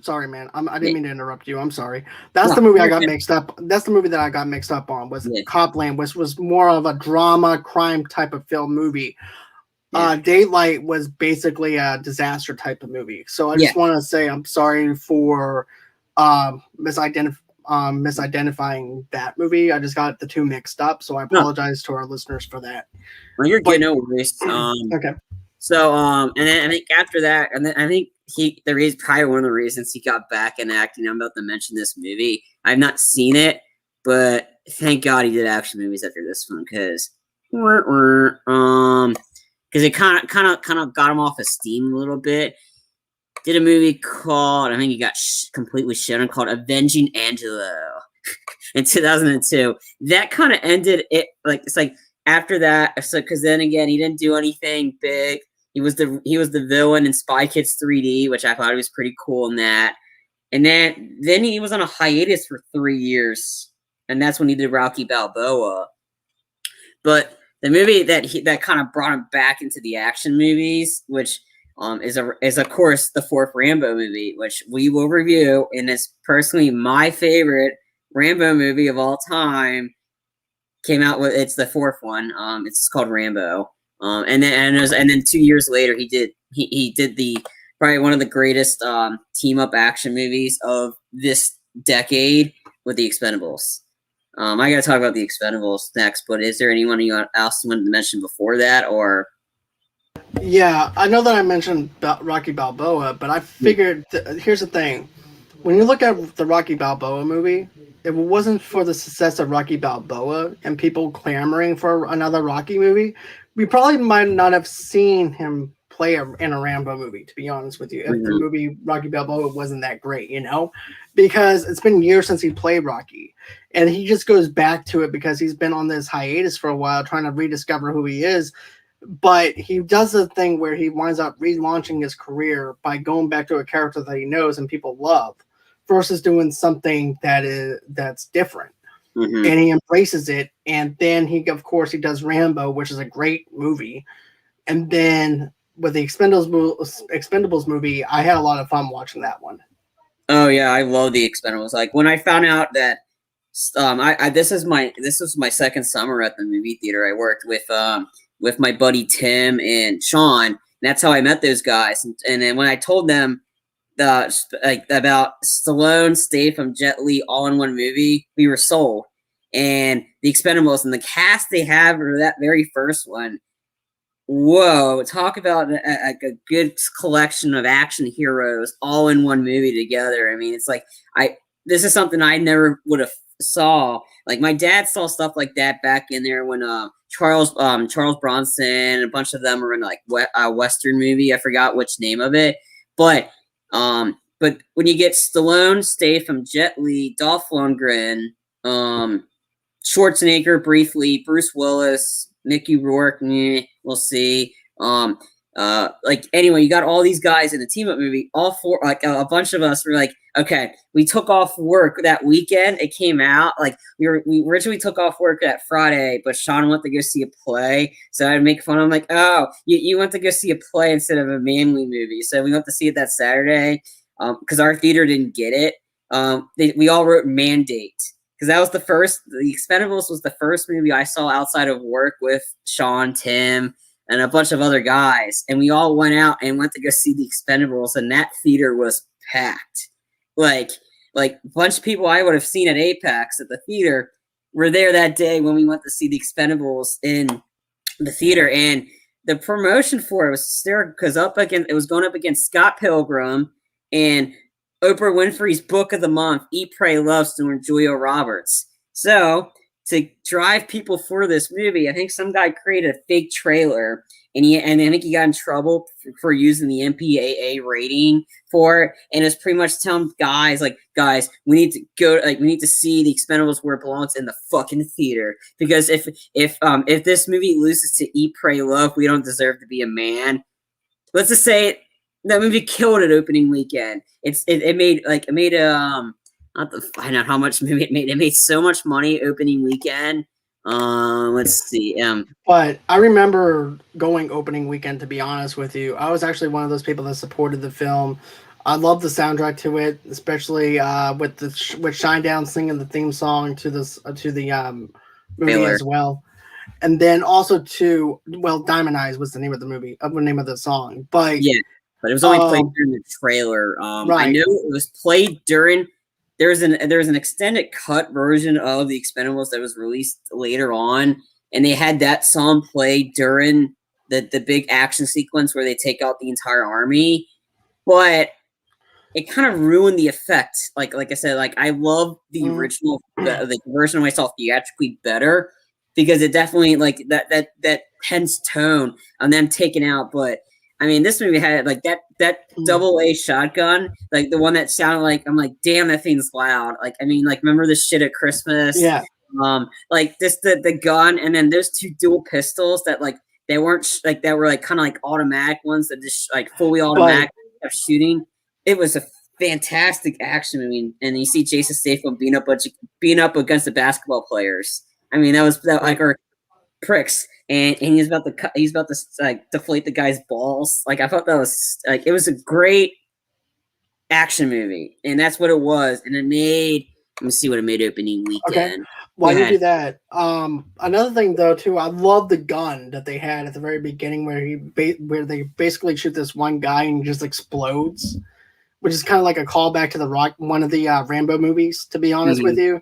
Sorry, man. I didn't mean to interrupt you. I'm sorry. That's the movie I got mixed up. That's the movie that I got mixed up on. Was Copland, which was more of a drama crime type of film movie. Daylight was basically a disaster type of movie. So I just want to say I'm sorry for misidentifying that movie. I just got the two mixed up, so I apologize to our listeners for that. Well, you're good, no worries. Okay. So, and then I think after that, and then I think probably one of the reasons he got back in acting. I'm about to mention this movie. I've not seen it, but thank God he did action movies after this one, because it kind of got him off of steam a little bit. Did a movie called, I think he got completely shit on, called Avenging Angelo in 2002. That kind of ended it. Like, it's like after that, so because then again he didn't do anything big. He was the villain in Spy Kids 3D, which I thought was pretty cool in that. And then he was on a hiatus for 3 years, and that's when he did Rocky Balboa. But the movie that kind of brought him back into the action movies, which is of course the fourth Rambo movie, which we will review, and it's personally my favorite Rambo movie of all time. It's the fourth one. It's called Rambo. And then 2 years later he did the probably one of the greatest team up action movies of this decade with the Expendables. I gotta talk about the Expendables next, but is there anyone else you wanted to mention before that, or? Yeah, I know that I mentioned Rocky Balboa, but I figured here's the thing: when you look at the Rocky Balboa movie, if it wasn't for the success of Rocky Balboa and people clamoring for another Rocky movie, we probably might not have seen him play in a Rambo movie, to be honest with you, if the movie Rocky Balboa wasn't that great, because it's been years since he played Rocky, and he just goes back to it because he's been on this hiatus for a while trying to rediscover who he is. But he does the thing where he winds up relaunching his career by going back to a character that he knows and people love versus doing something that's different. And he embraces it. And then he does Rambo, which is a great movie. And then with the Expendables movie, I had a lot of fun watching that one. Oh yeah, I love the Expendables. Like when I found out that this was my second summer at the movie theater. I worked with my buddy Tim and Sean, that's how I met those guys. And then when I told them about Stallone, Statham, Jet Li all in one movie, we were sold. And the Expendables and the cast they have for that very first one. Whoa! Talk about a good collection of action heroes all in one movie together. I mean, it's like this is something I never would have saw. Like my dad saw stuff like that back in there when Charles Bronson and a bunch of them were in like a Western movie. I forgot which name of it, but when you get Stallone, Statham, Jet Li, Dolph Lundgren, Schwarzenegger briefly, Bruce Willis, Mickey Rourke, we'll see. Like anyway, you got all these guys in the team up movie. All four, like a bunch of us were like, okay, we took off work that weekend. It came out like we originally took off work that Friday, but Sean went to go see a play, so I'd make fun of him like, oh, you went to go see a play instead of a manly movie, so we went to see it that Saturday. Because our theater didn't get it. We all wrote Mandate. Because that was the Expendables was the first movie I saw outside of work with Sean, Tim, and a bunch of other guys. And we all went out and went to go see the Expendables, and that theater was packed. Like a bunch of people I would have seen at Apex at the theater were there that day when we went to see the Expendables in the theater. And the promotion for it was hysterical because it was going up against Scott Pilgrim and Oprah Winfrey's book of the month, Eat, Pray, Love, starring Julia Roberts. So to drive people for this movie, I think some guy created a fake trailer, and I think he got in trouble for using the MPAA rating for it, and it's pretty much telling guys, we need to go, we need to see the Expendables where it belongs, in the fucking theater, because if this movie loses to Eat, Pray, Love, we don't deserve to be a man. Let's just say that movie killed it opening weekend. It made find out how much movie it made. It made so much money opening weekend. Let's see. But I remember going opening weekend. To be honest with you, I was actually one of those people that supported the film. I love the soundtrack to it, especially with Shinedown singing the theme song to the movie Taylor. as well. And then also Diamond Eyes was the name of the movie, the name of the song. But yeah, but it was only played during the trailer. Right. I know it was played during. There's an extended cut version of the Expendables that was released later on, and they had that song play during the big action sequence where they take out the entire army. But it kind of ruined the effect. Like I said, I love the original the version I saw theatrically better, because it definitely that tense tone on them taking out. But I mean, this movie had that AA shotgun, the one that sounded like, I'm like, damn, that thing's loud. Remember this shit at Christmas? Yeah. The gun, and then those two dual pistols that they weren't that were kind of automatic ones that just fully automatic kept shooting. It was a fantastic action movie, and you see Jason Statham being up against the basketball players. I mean, our pricks, and he's about to deflate the guy's balls. I thought that was it was a great action movie, and that's what it was. And it made, let me see what it made opening weekend. Okay. While you do that, another thing though too, I love the gun that they had at the very beginning, where they basically shoot this one guy and he just explodes, which is kind of like a callback to one of the Rambo movies, to be honest with you.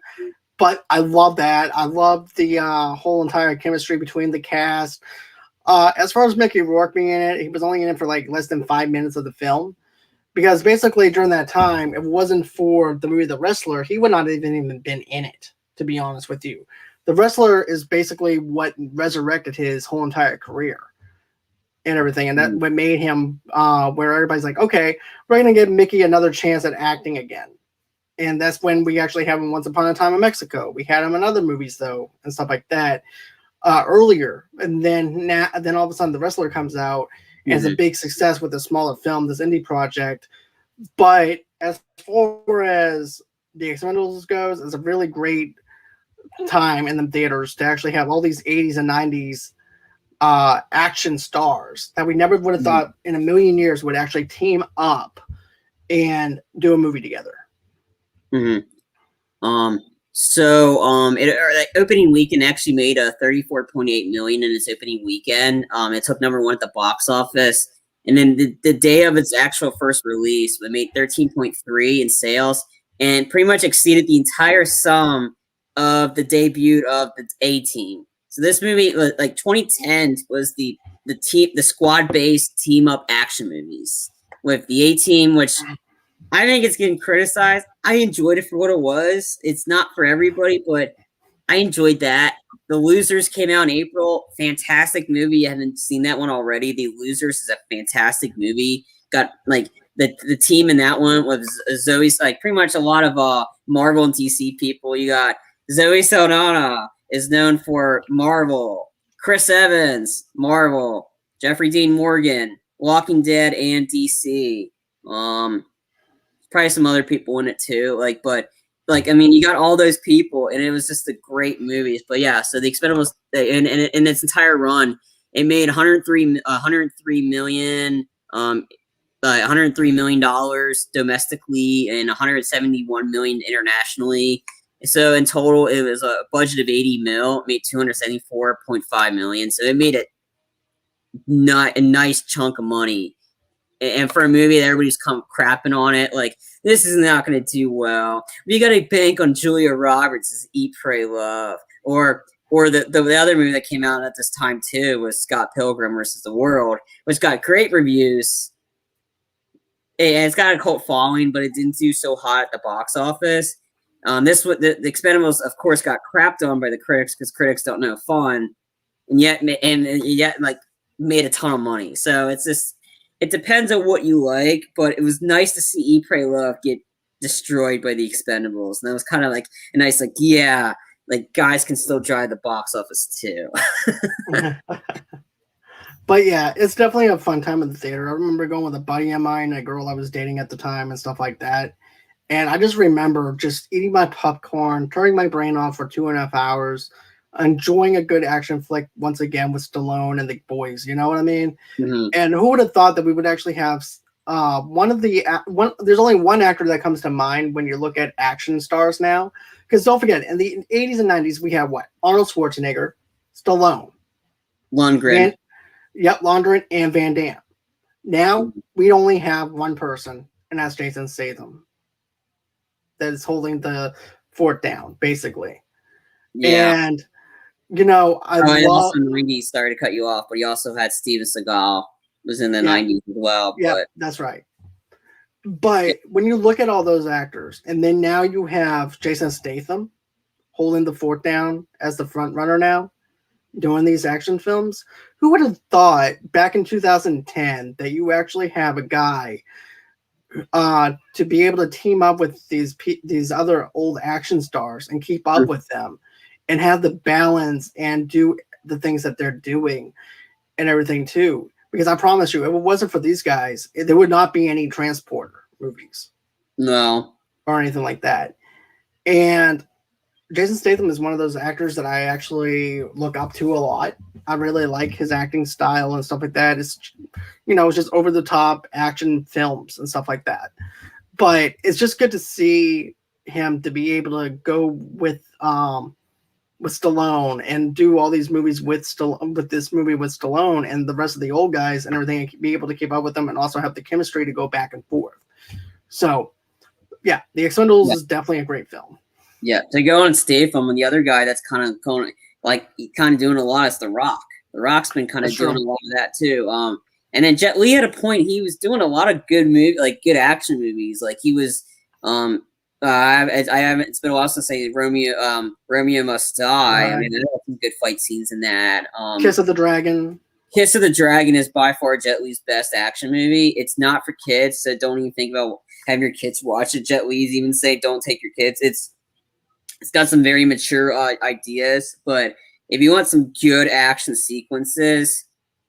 But I love that. I love the whole entire chemistry between the cast. As far as Mickey Rourke being in it, he was only in it for less than 5 minutes of the film. Because basically during that time, if it wasn't for the movie The Wrestler, he would not have even been in it, to be honest with you. The Wrestler is basically what resurrected his whole entire career and everything. And that what made him where everybody's like, okay, we're going to give Mickey another chance at acting again. And that's when we actually have him Once Upon a Time in Mexico. We had him in other movies, though, and stuff like that earlier. And then all of a sudden, The Wrestler comes out as a big success with a smaller film, this indie project. But as far as The Expendables goes, it's a really great time in the theaters to actually have all these 80s and 90s action stars that we never would have thought in a million years would actually team up and do a movie together. Opening weekend actually made $34.8 million in its opening weekend. It took number one at the box office. And then the day of its actual first release, it made 13.3 in sales and pretty much exceeded the entire sum of the debut of the A-Team. So this movie, like 2010, was the squad based team up action movies with the A-Team, which I think it's getting criticized. I enjoyed it for what it was. It's not for everybody, but I enjoyed that. The Losers came out in April. Fantastic movie. You haven't seen that one already. The Losers is a fantastic movie. Got like the team in that one was Zoe's, like pretty much a lot of Marvel and DC people. You got Zoe Saldana is known for Marvel. Chris Evans, Marvel. Jeffrey Dean Morgan, Walking Dead and DC. Probably some other people in it too. I mean, you got all those people, and it was just a great movie. But yeah, so the Expendables, in its entire run, it made 103 million dollars domestically and 171 million internationally. So in total, it was a budget of 80 mil. It made 274.5 million. So it made it not a nice chunk of money. And for a movie that everybody's come crapping on it, like, this is not going to do well. We got to bank on Julia Roberts' Eat, Pray, Love. Or the other movie that came out at this time, too, was Scott Pilgrim versus the World, which got great reviews. And it's got a cult following, but it didn't do so hot at the box office. The Expendables, of course, got crapped on by the critics because critics don't know fun. And yet, like, made a ton of money. So it's just... It depends on what you like, but it was nice to see Eat, Pray, Love get destroyed by the Expendables. And that was kind of like a nice, like, yeah, like, guys can still drive the box office too. But yeah, it's definitely a fun time at the theater. I remember going with a buddy of mine, a girl I was dating at the time and stuff like that. And I just remember just eating my popcorn, turning my brain off for 2.5 hours, enjoying a good action flick once again with Stallone and the boys. You know what I mean? Mm-hmm. And who would have thought that we would actually have there's only one actor that comes to mind when you look at action stars now. Because don't forget, in the 80s and 90s, we had what? Arnold Schwarzenegger, Stallone. Lundgren. Lundgren and Van Damme. Now, we only have one person, and that's Jason Statham. That is holding the fort down, basically. Yeah. And, you know, also in the 90s, sorry to cut you off, but you also had Steven Seagal, was in the 90s as well. Yeah, that's right. But when you look at all those actors, and then now you have Jason Statham holding the fort down as the front runner now, doing these action films, who would have thought back in 2010 that you actually have a guy to be able to team up with these other old action stars and keep up with them and have the balance and do the things that they're doing and everything too. Because I promise you, if it wasn't for these guys, there would not be any Transporter movies. No. Or anything like that. And Jason Statham is one of those actors that I actually look up to a lot. I really like his acting style and stuff like that. It's, it's just over the top action films and stuff like that. But it's just good to see him to be able to go with Stallone and do all these movies with this movie with Stallone and the rest of the old guys and everything, and be able to keep up with them and also have the chemistry to go back and forth. So, yeah, The Expendables is definitely a great film. Yeah, to go on Statham, and the other guy that's kind of doing a lot is The Rock. The Rock's been kind of doing a lot of that too. And then Jet Li had a point; he was doing a lot of good good action movies. Like he was, I haven't. It's been a while since I Romeo Must Die. I mean, there are some good fight scenes in that. Kiss of the Dragon. Kiss of the Dragon is by far Jet Li's best action movie. It's not for kids, so don't even think about having your kids watch it. Jet Li's even say don't take your kids. It's got some very mature ideas, but if you want some good action sequences,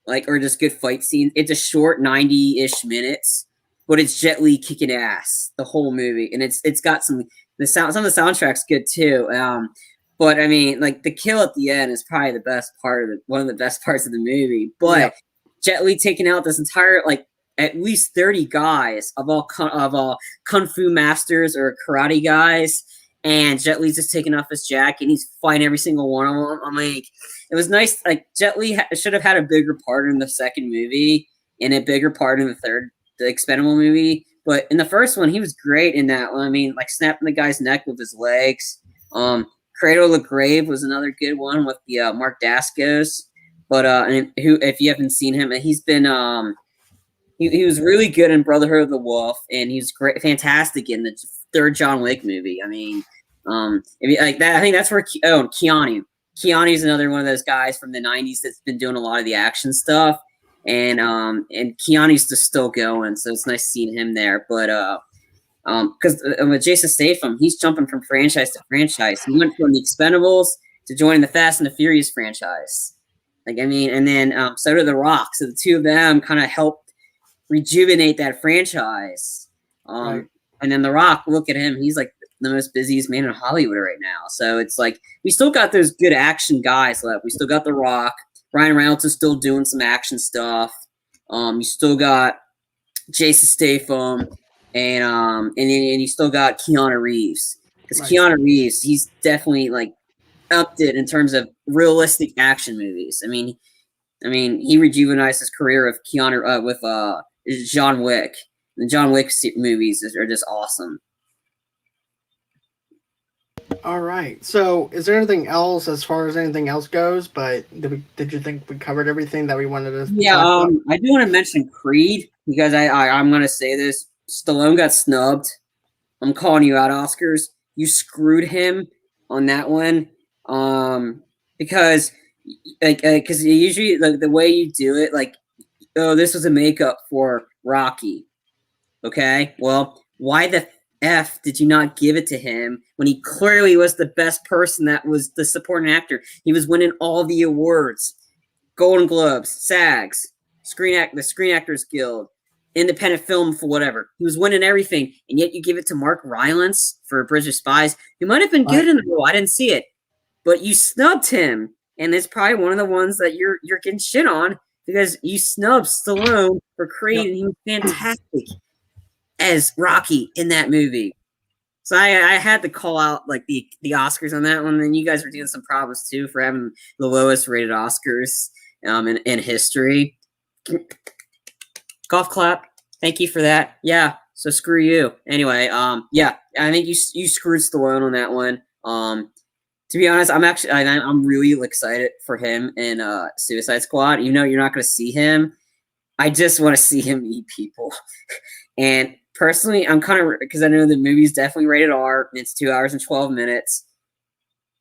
or just good fight scenes, it's a short 90-ish minutes, but it's Jet Li kicking ass the whole movie, and it's got some of the soundtrack's good too. But I mean, the kill at the end is probably the best part of one of the best parts of the movie. But Jet Li taking out this entire at least 30 guys of all kung fu masters or karate guys. And Jet Li's just taking off his jacket and he's fighting every single one of them. I'm like, it was nice. Jet Li should have had a bigger part in the second movie. in a bigger part in the Expendable movie. But in the first one, he was great in that one. I mean, like snapping the guy's neck with his legs. Cradle of the Grave was another good one with the Mark Dacascos. But and who, if you haven't seen him, he's been he was really good in Brotherhood of the Wolf, and he was great, fantastic in the third John Wick movie. I mean, like that, I think that's where Keanu. Keanu's another one of those guys from the '90s that's been doing a lot of the action stuff. And Keanu's just still going, so it's nice seeing him there. But because with Jason Statham, he's jumping from franchise to franchise. He went from the Expendables to joining the Fast and the Furious franchise. Like, I mean, and then so did The Rock. So the two of them kind of helped rejuvenate that franchise. Right. And then The Rock, look at him. He's like the most busiest man in Hollywood right now. So it's like we still got those good action guys left. We still got The Rock. Ryan Reynolds is still doing some action stuff. You still got Jason Statham, and you still got Keanu Reeves. Because Right. Keanu Reeves, he's definitely like upped it in terms of realistic action movies. I mean, he rejuvenized his career of Keanu with John Wick. The John Wick movies are just awesome. All right. So, is there anything else as far as anything else goes? But did you think we covered everything that we wanted to? Yeah, I do want to mention Creed because I'm going to say this. Stallone got snubbed. I'm calling you out, Oscars. You screwed him on that one. Because usually the way you do it, like, oh, this was a makeup for Rocky. Okay, well, why the F did you not give it to him when he clearly was the best person that was the supporting actor? He was winning all the awards, Golden Globes, SAGs, the Screen Actors Guild, Independent Film for whatever. He was winning everything, and yet you give it to Mark Rylance for Bridge of Spies, who might have been good in the role. I didn't see it, but you snubbed him, and it's probably one of the ones that you're getting shit on because you snubbed Stallone for Creed, and he was fantastic as Rocky in that movie. So I had to call out like the Oscars on that one, and you guys were doing some problems too for having the lowest rated Oscars in history. Golf clap. Thank you for that. Yeah. So screw you. Anyway, yeah, I think you screwed Stallone on that one. To be honest, I'm really excited for him in Suicide Squad. You know, you're not going to see him. I just want to see him eat people. And personally, I'm kind of, because I know the movie's definitely rated R. It's 2 hours and 12 minutes.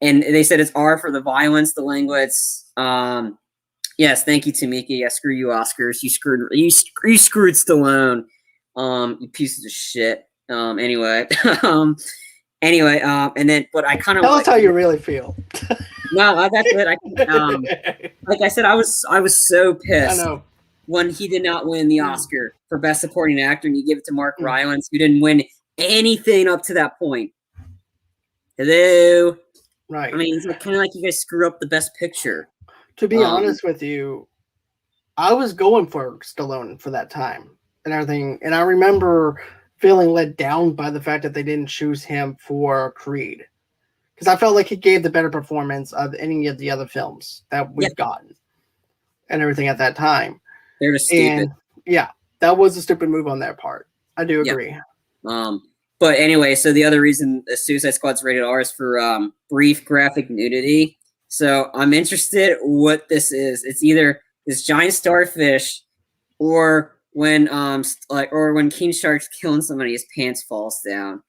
And they said it's R for the violence, the language. Yes, thank you, Tamika. Yeah, screw you, Oscars. You screwed Stallone. You pieces of shit. Anyway. And then, but I kind of tell us how you really feel. No, that's it. Like I said, I was so pissed. I know. When he did not win the Oscar for Best Supporting Actor, and you give it to Mark Rylance, who didn't win anything up to that point. Hello? Right. I mean, it's kind of like you guys screw up the Best Picture. To be honest with you, I was going for Stallone for that time and everything. And I remember feeling let down by the fact that they didn't choose him for Creed. Because I felt like he gave the better performance of any of the other films that we've gotten and everything at that time. They're just stupid. And yeah, that was a stupid move on their part. I do agree. But anyway, so the other reason the Suicide Squad's rated R is for brief graphic nudity. So I'm interested what this is. It's either this giant starfish or when King Shark's killing somebody, his pants falls down.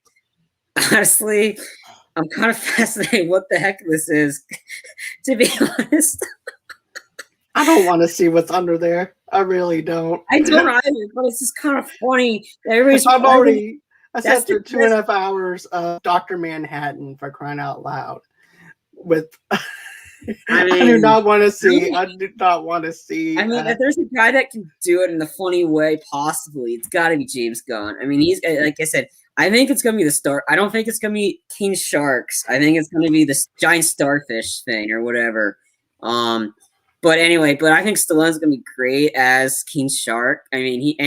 Honestly, I'm kind of fascinated what the heck this is, to be honest. I don't want to see what's under there. I really don't. I don't either, but it's just kind of funny. I sat through 2.5 hours of Dr. Manhattan, for crying out loud. I do not want to see. I do not want to see. I mean, if there's a guy that can do it in a funny way, possibly, it's got to be James Gunn. I mean, he's, like I said, I think it's going to be the star. I don't think it's going to be King Sharks. I think it's going to be this giant starfish thing or whatever. But anyway, I think Stallone's going to be great as King Shark. I mean,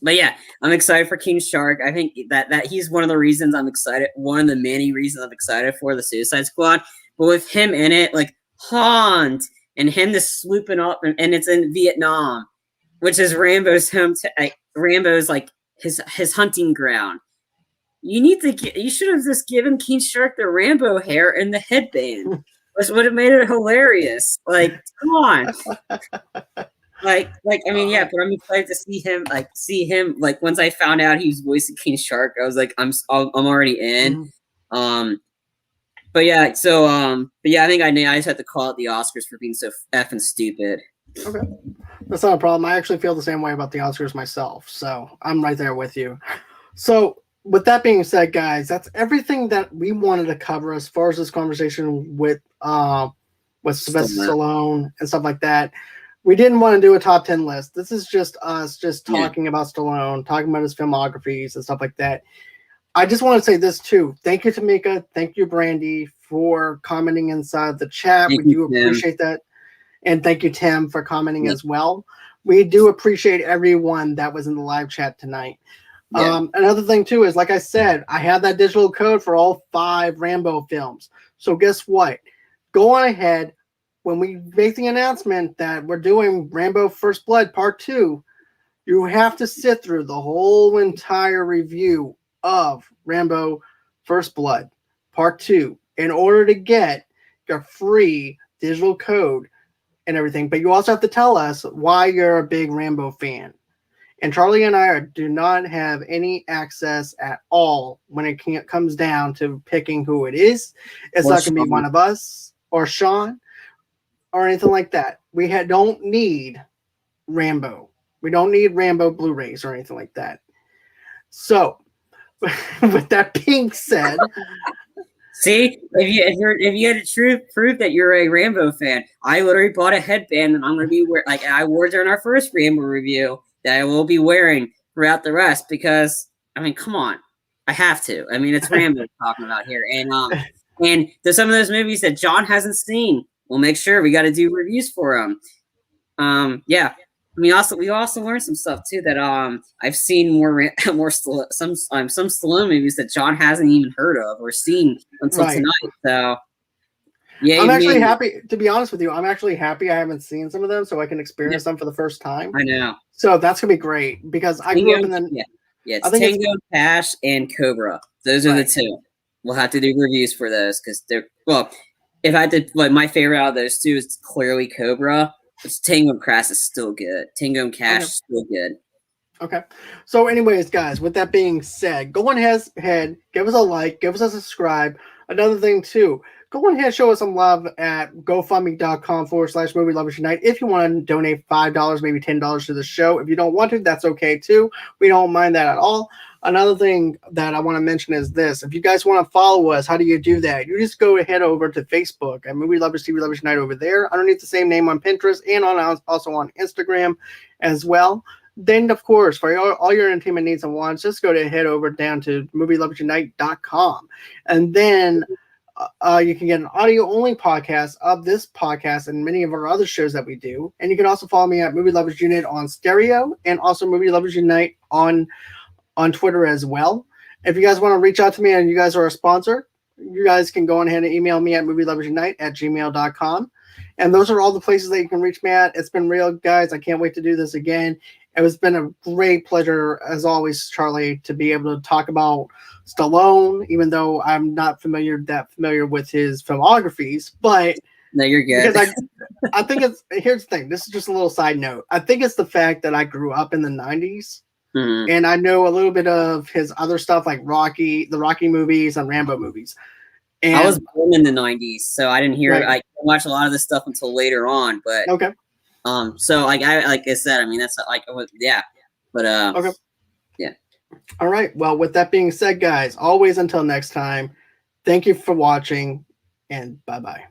but yeah, I'm excited for King Shark. I think that he's one of the reasons I'm excited. One of the many reasons I'm excited for the Suicide Squad. But with him in it, like Han and him just swooping up, and it's in Vietnam. which is Rambo's Rambo's like his hunting ground. You should have just given King Shark the Rambo hair and the headband, which would have made it hilarious. Like, come on. I mean, yeah, but I'm excited to see him. Like, once I found out he was voicing King Shark, I was like, I'm already in. But yeah, I think I just had to call out the Oscars for being so effing stupid. Okay, that's not a problem. I actually feel the same way about the Oscars myself, so I'm right there with you. So, with that being said, guys, that's everything that we wanted to cover as far as this conversation with Sylvester Stallone and stuff like that. We didn't want to do a top 10 list. This is just us talking about Stallone, talking about his filmographies and stuff like that. I just want to say this too. Thank you, Tamika. Thank you, Brandy, for commenting inside the chat. We do appreciate that. And thank you, Tim, for commenting as well. We do appreciate everyone that was in the live chat tonight. Another thing too is, like I said, I have that digital code for all 5 Rambo films. So guess what? Go on ahead. When we make the announcement that we're doing Rambo First Blood Part 2, you have to sit through the whole entire review of Rambo First Blood Part 2 in order to get your free digital code and everything. But you also have to tell us why you're a big Rambo fan. And Charlie and I do not have any access at all when it comes down to picking who it is. It's not going to be one of us or Sean or anything like that. We don't need Rambo. We don't need Rambo Blu-rays or anything like that. So, with that being said, see, if you had to prove that you're a Rambo fan, I literally bought a headband and I'm going to be I wore during our first Rambo review that I will be wearing throughout the rest because I mean, come on, I have to. I mean, it's Rambo talking about here, and there's some of those movies that John hasn't seen. We'll make sure we got to do reviews for them. Yeah. We also learned some stuff too that I've seen some Stallone movies that John hasn't even heard of or seen until tonight. So yeah, I'm actually happy, to be honest with you. I'm actually happy I haven't seen some of them so I can experience them for the first time. I know. So that's gonna be great because I grew up in the it's Tango, Cash, and Cobra. Those are the 2. We'll have to do reviews for those because they're if I had to, my favorite out of those 2 is clearly Cobra. It's Tango and Crash is still good. Tango and Cash is still good. Okay. So anyways, guys, with that being said, go on ahead, give us a like, give us a subscribe. Another thing too, go on ahead, show us some love at GoFundMe.com/Movie Lovers Unite. If you want to donate $5, maybe $10 to the show. If you don't want to, that's okay too. We don't mind that at all. Another thing that I want to mention is this. If you guys want to follow us, how do you do that? You just go ahead over to Facebook at Movie Lovers TV Lovers Unite over there. Underneath the same name on Pinterest and also on Instagram as well. Then, of course, for all your entertainment needs and wants, just go head over down to MovieLoversUnite.com. And then you can get an audio-only podcast of this podcast and many of our other shows that we do. And you can also follow me at Movie Lovers Unite on stereo and also Movie Lovers Unite on Twitter as well. If you guys want to reach out to me and you guys are a sponsor, you guys can go on ahead and email me at movieloversunite@gmail.com. And those are all the places that you can reach me at. It's been real, guys. I can't wait to do this again. It's been a great pleasure, as always, Charlie, to be able to talk about Stallone, even though I'm not familiar with his filmographies. But no, you're good. Because I think here's the thing. This is just a little side note. I think it's the fact that I grew up in the 90s. Mm-hmm. And I know a little bit of his other stuff like the Rocky movies and Rambo movies. And I was born in the 90s, so I didn't hear I didn't watch a lot of this stuff until later on. But okay. So like I said, I mean that's like yeah. But okay. Yeah. All right. Well, with that being said, guys, always until next time, thank you for watching and bye-bye.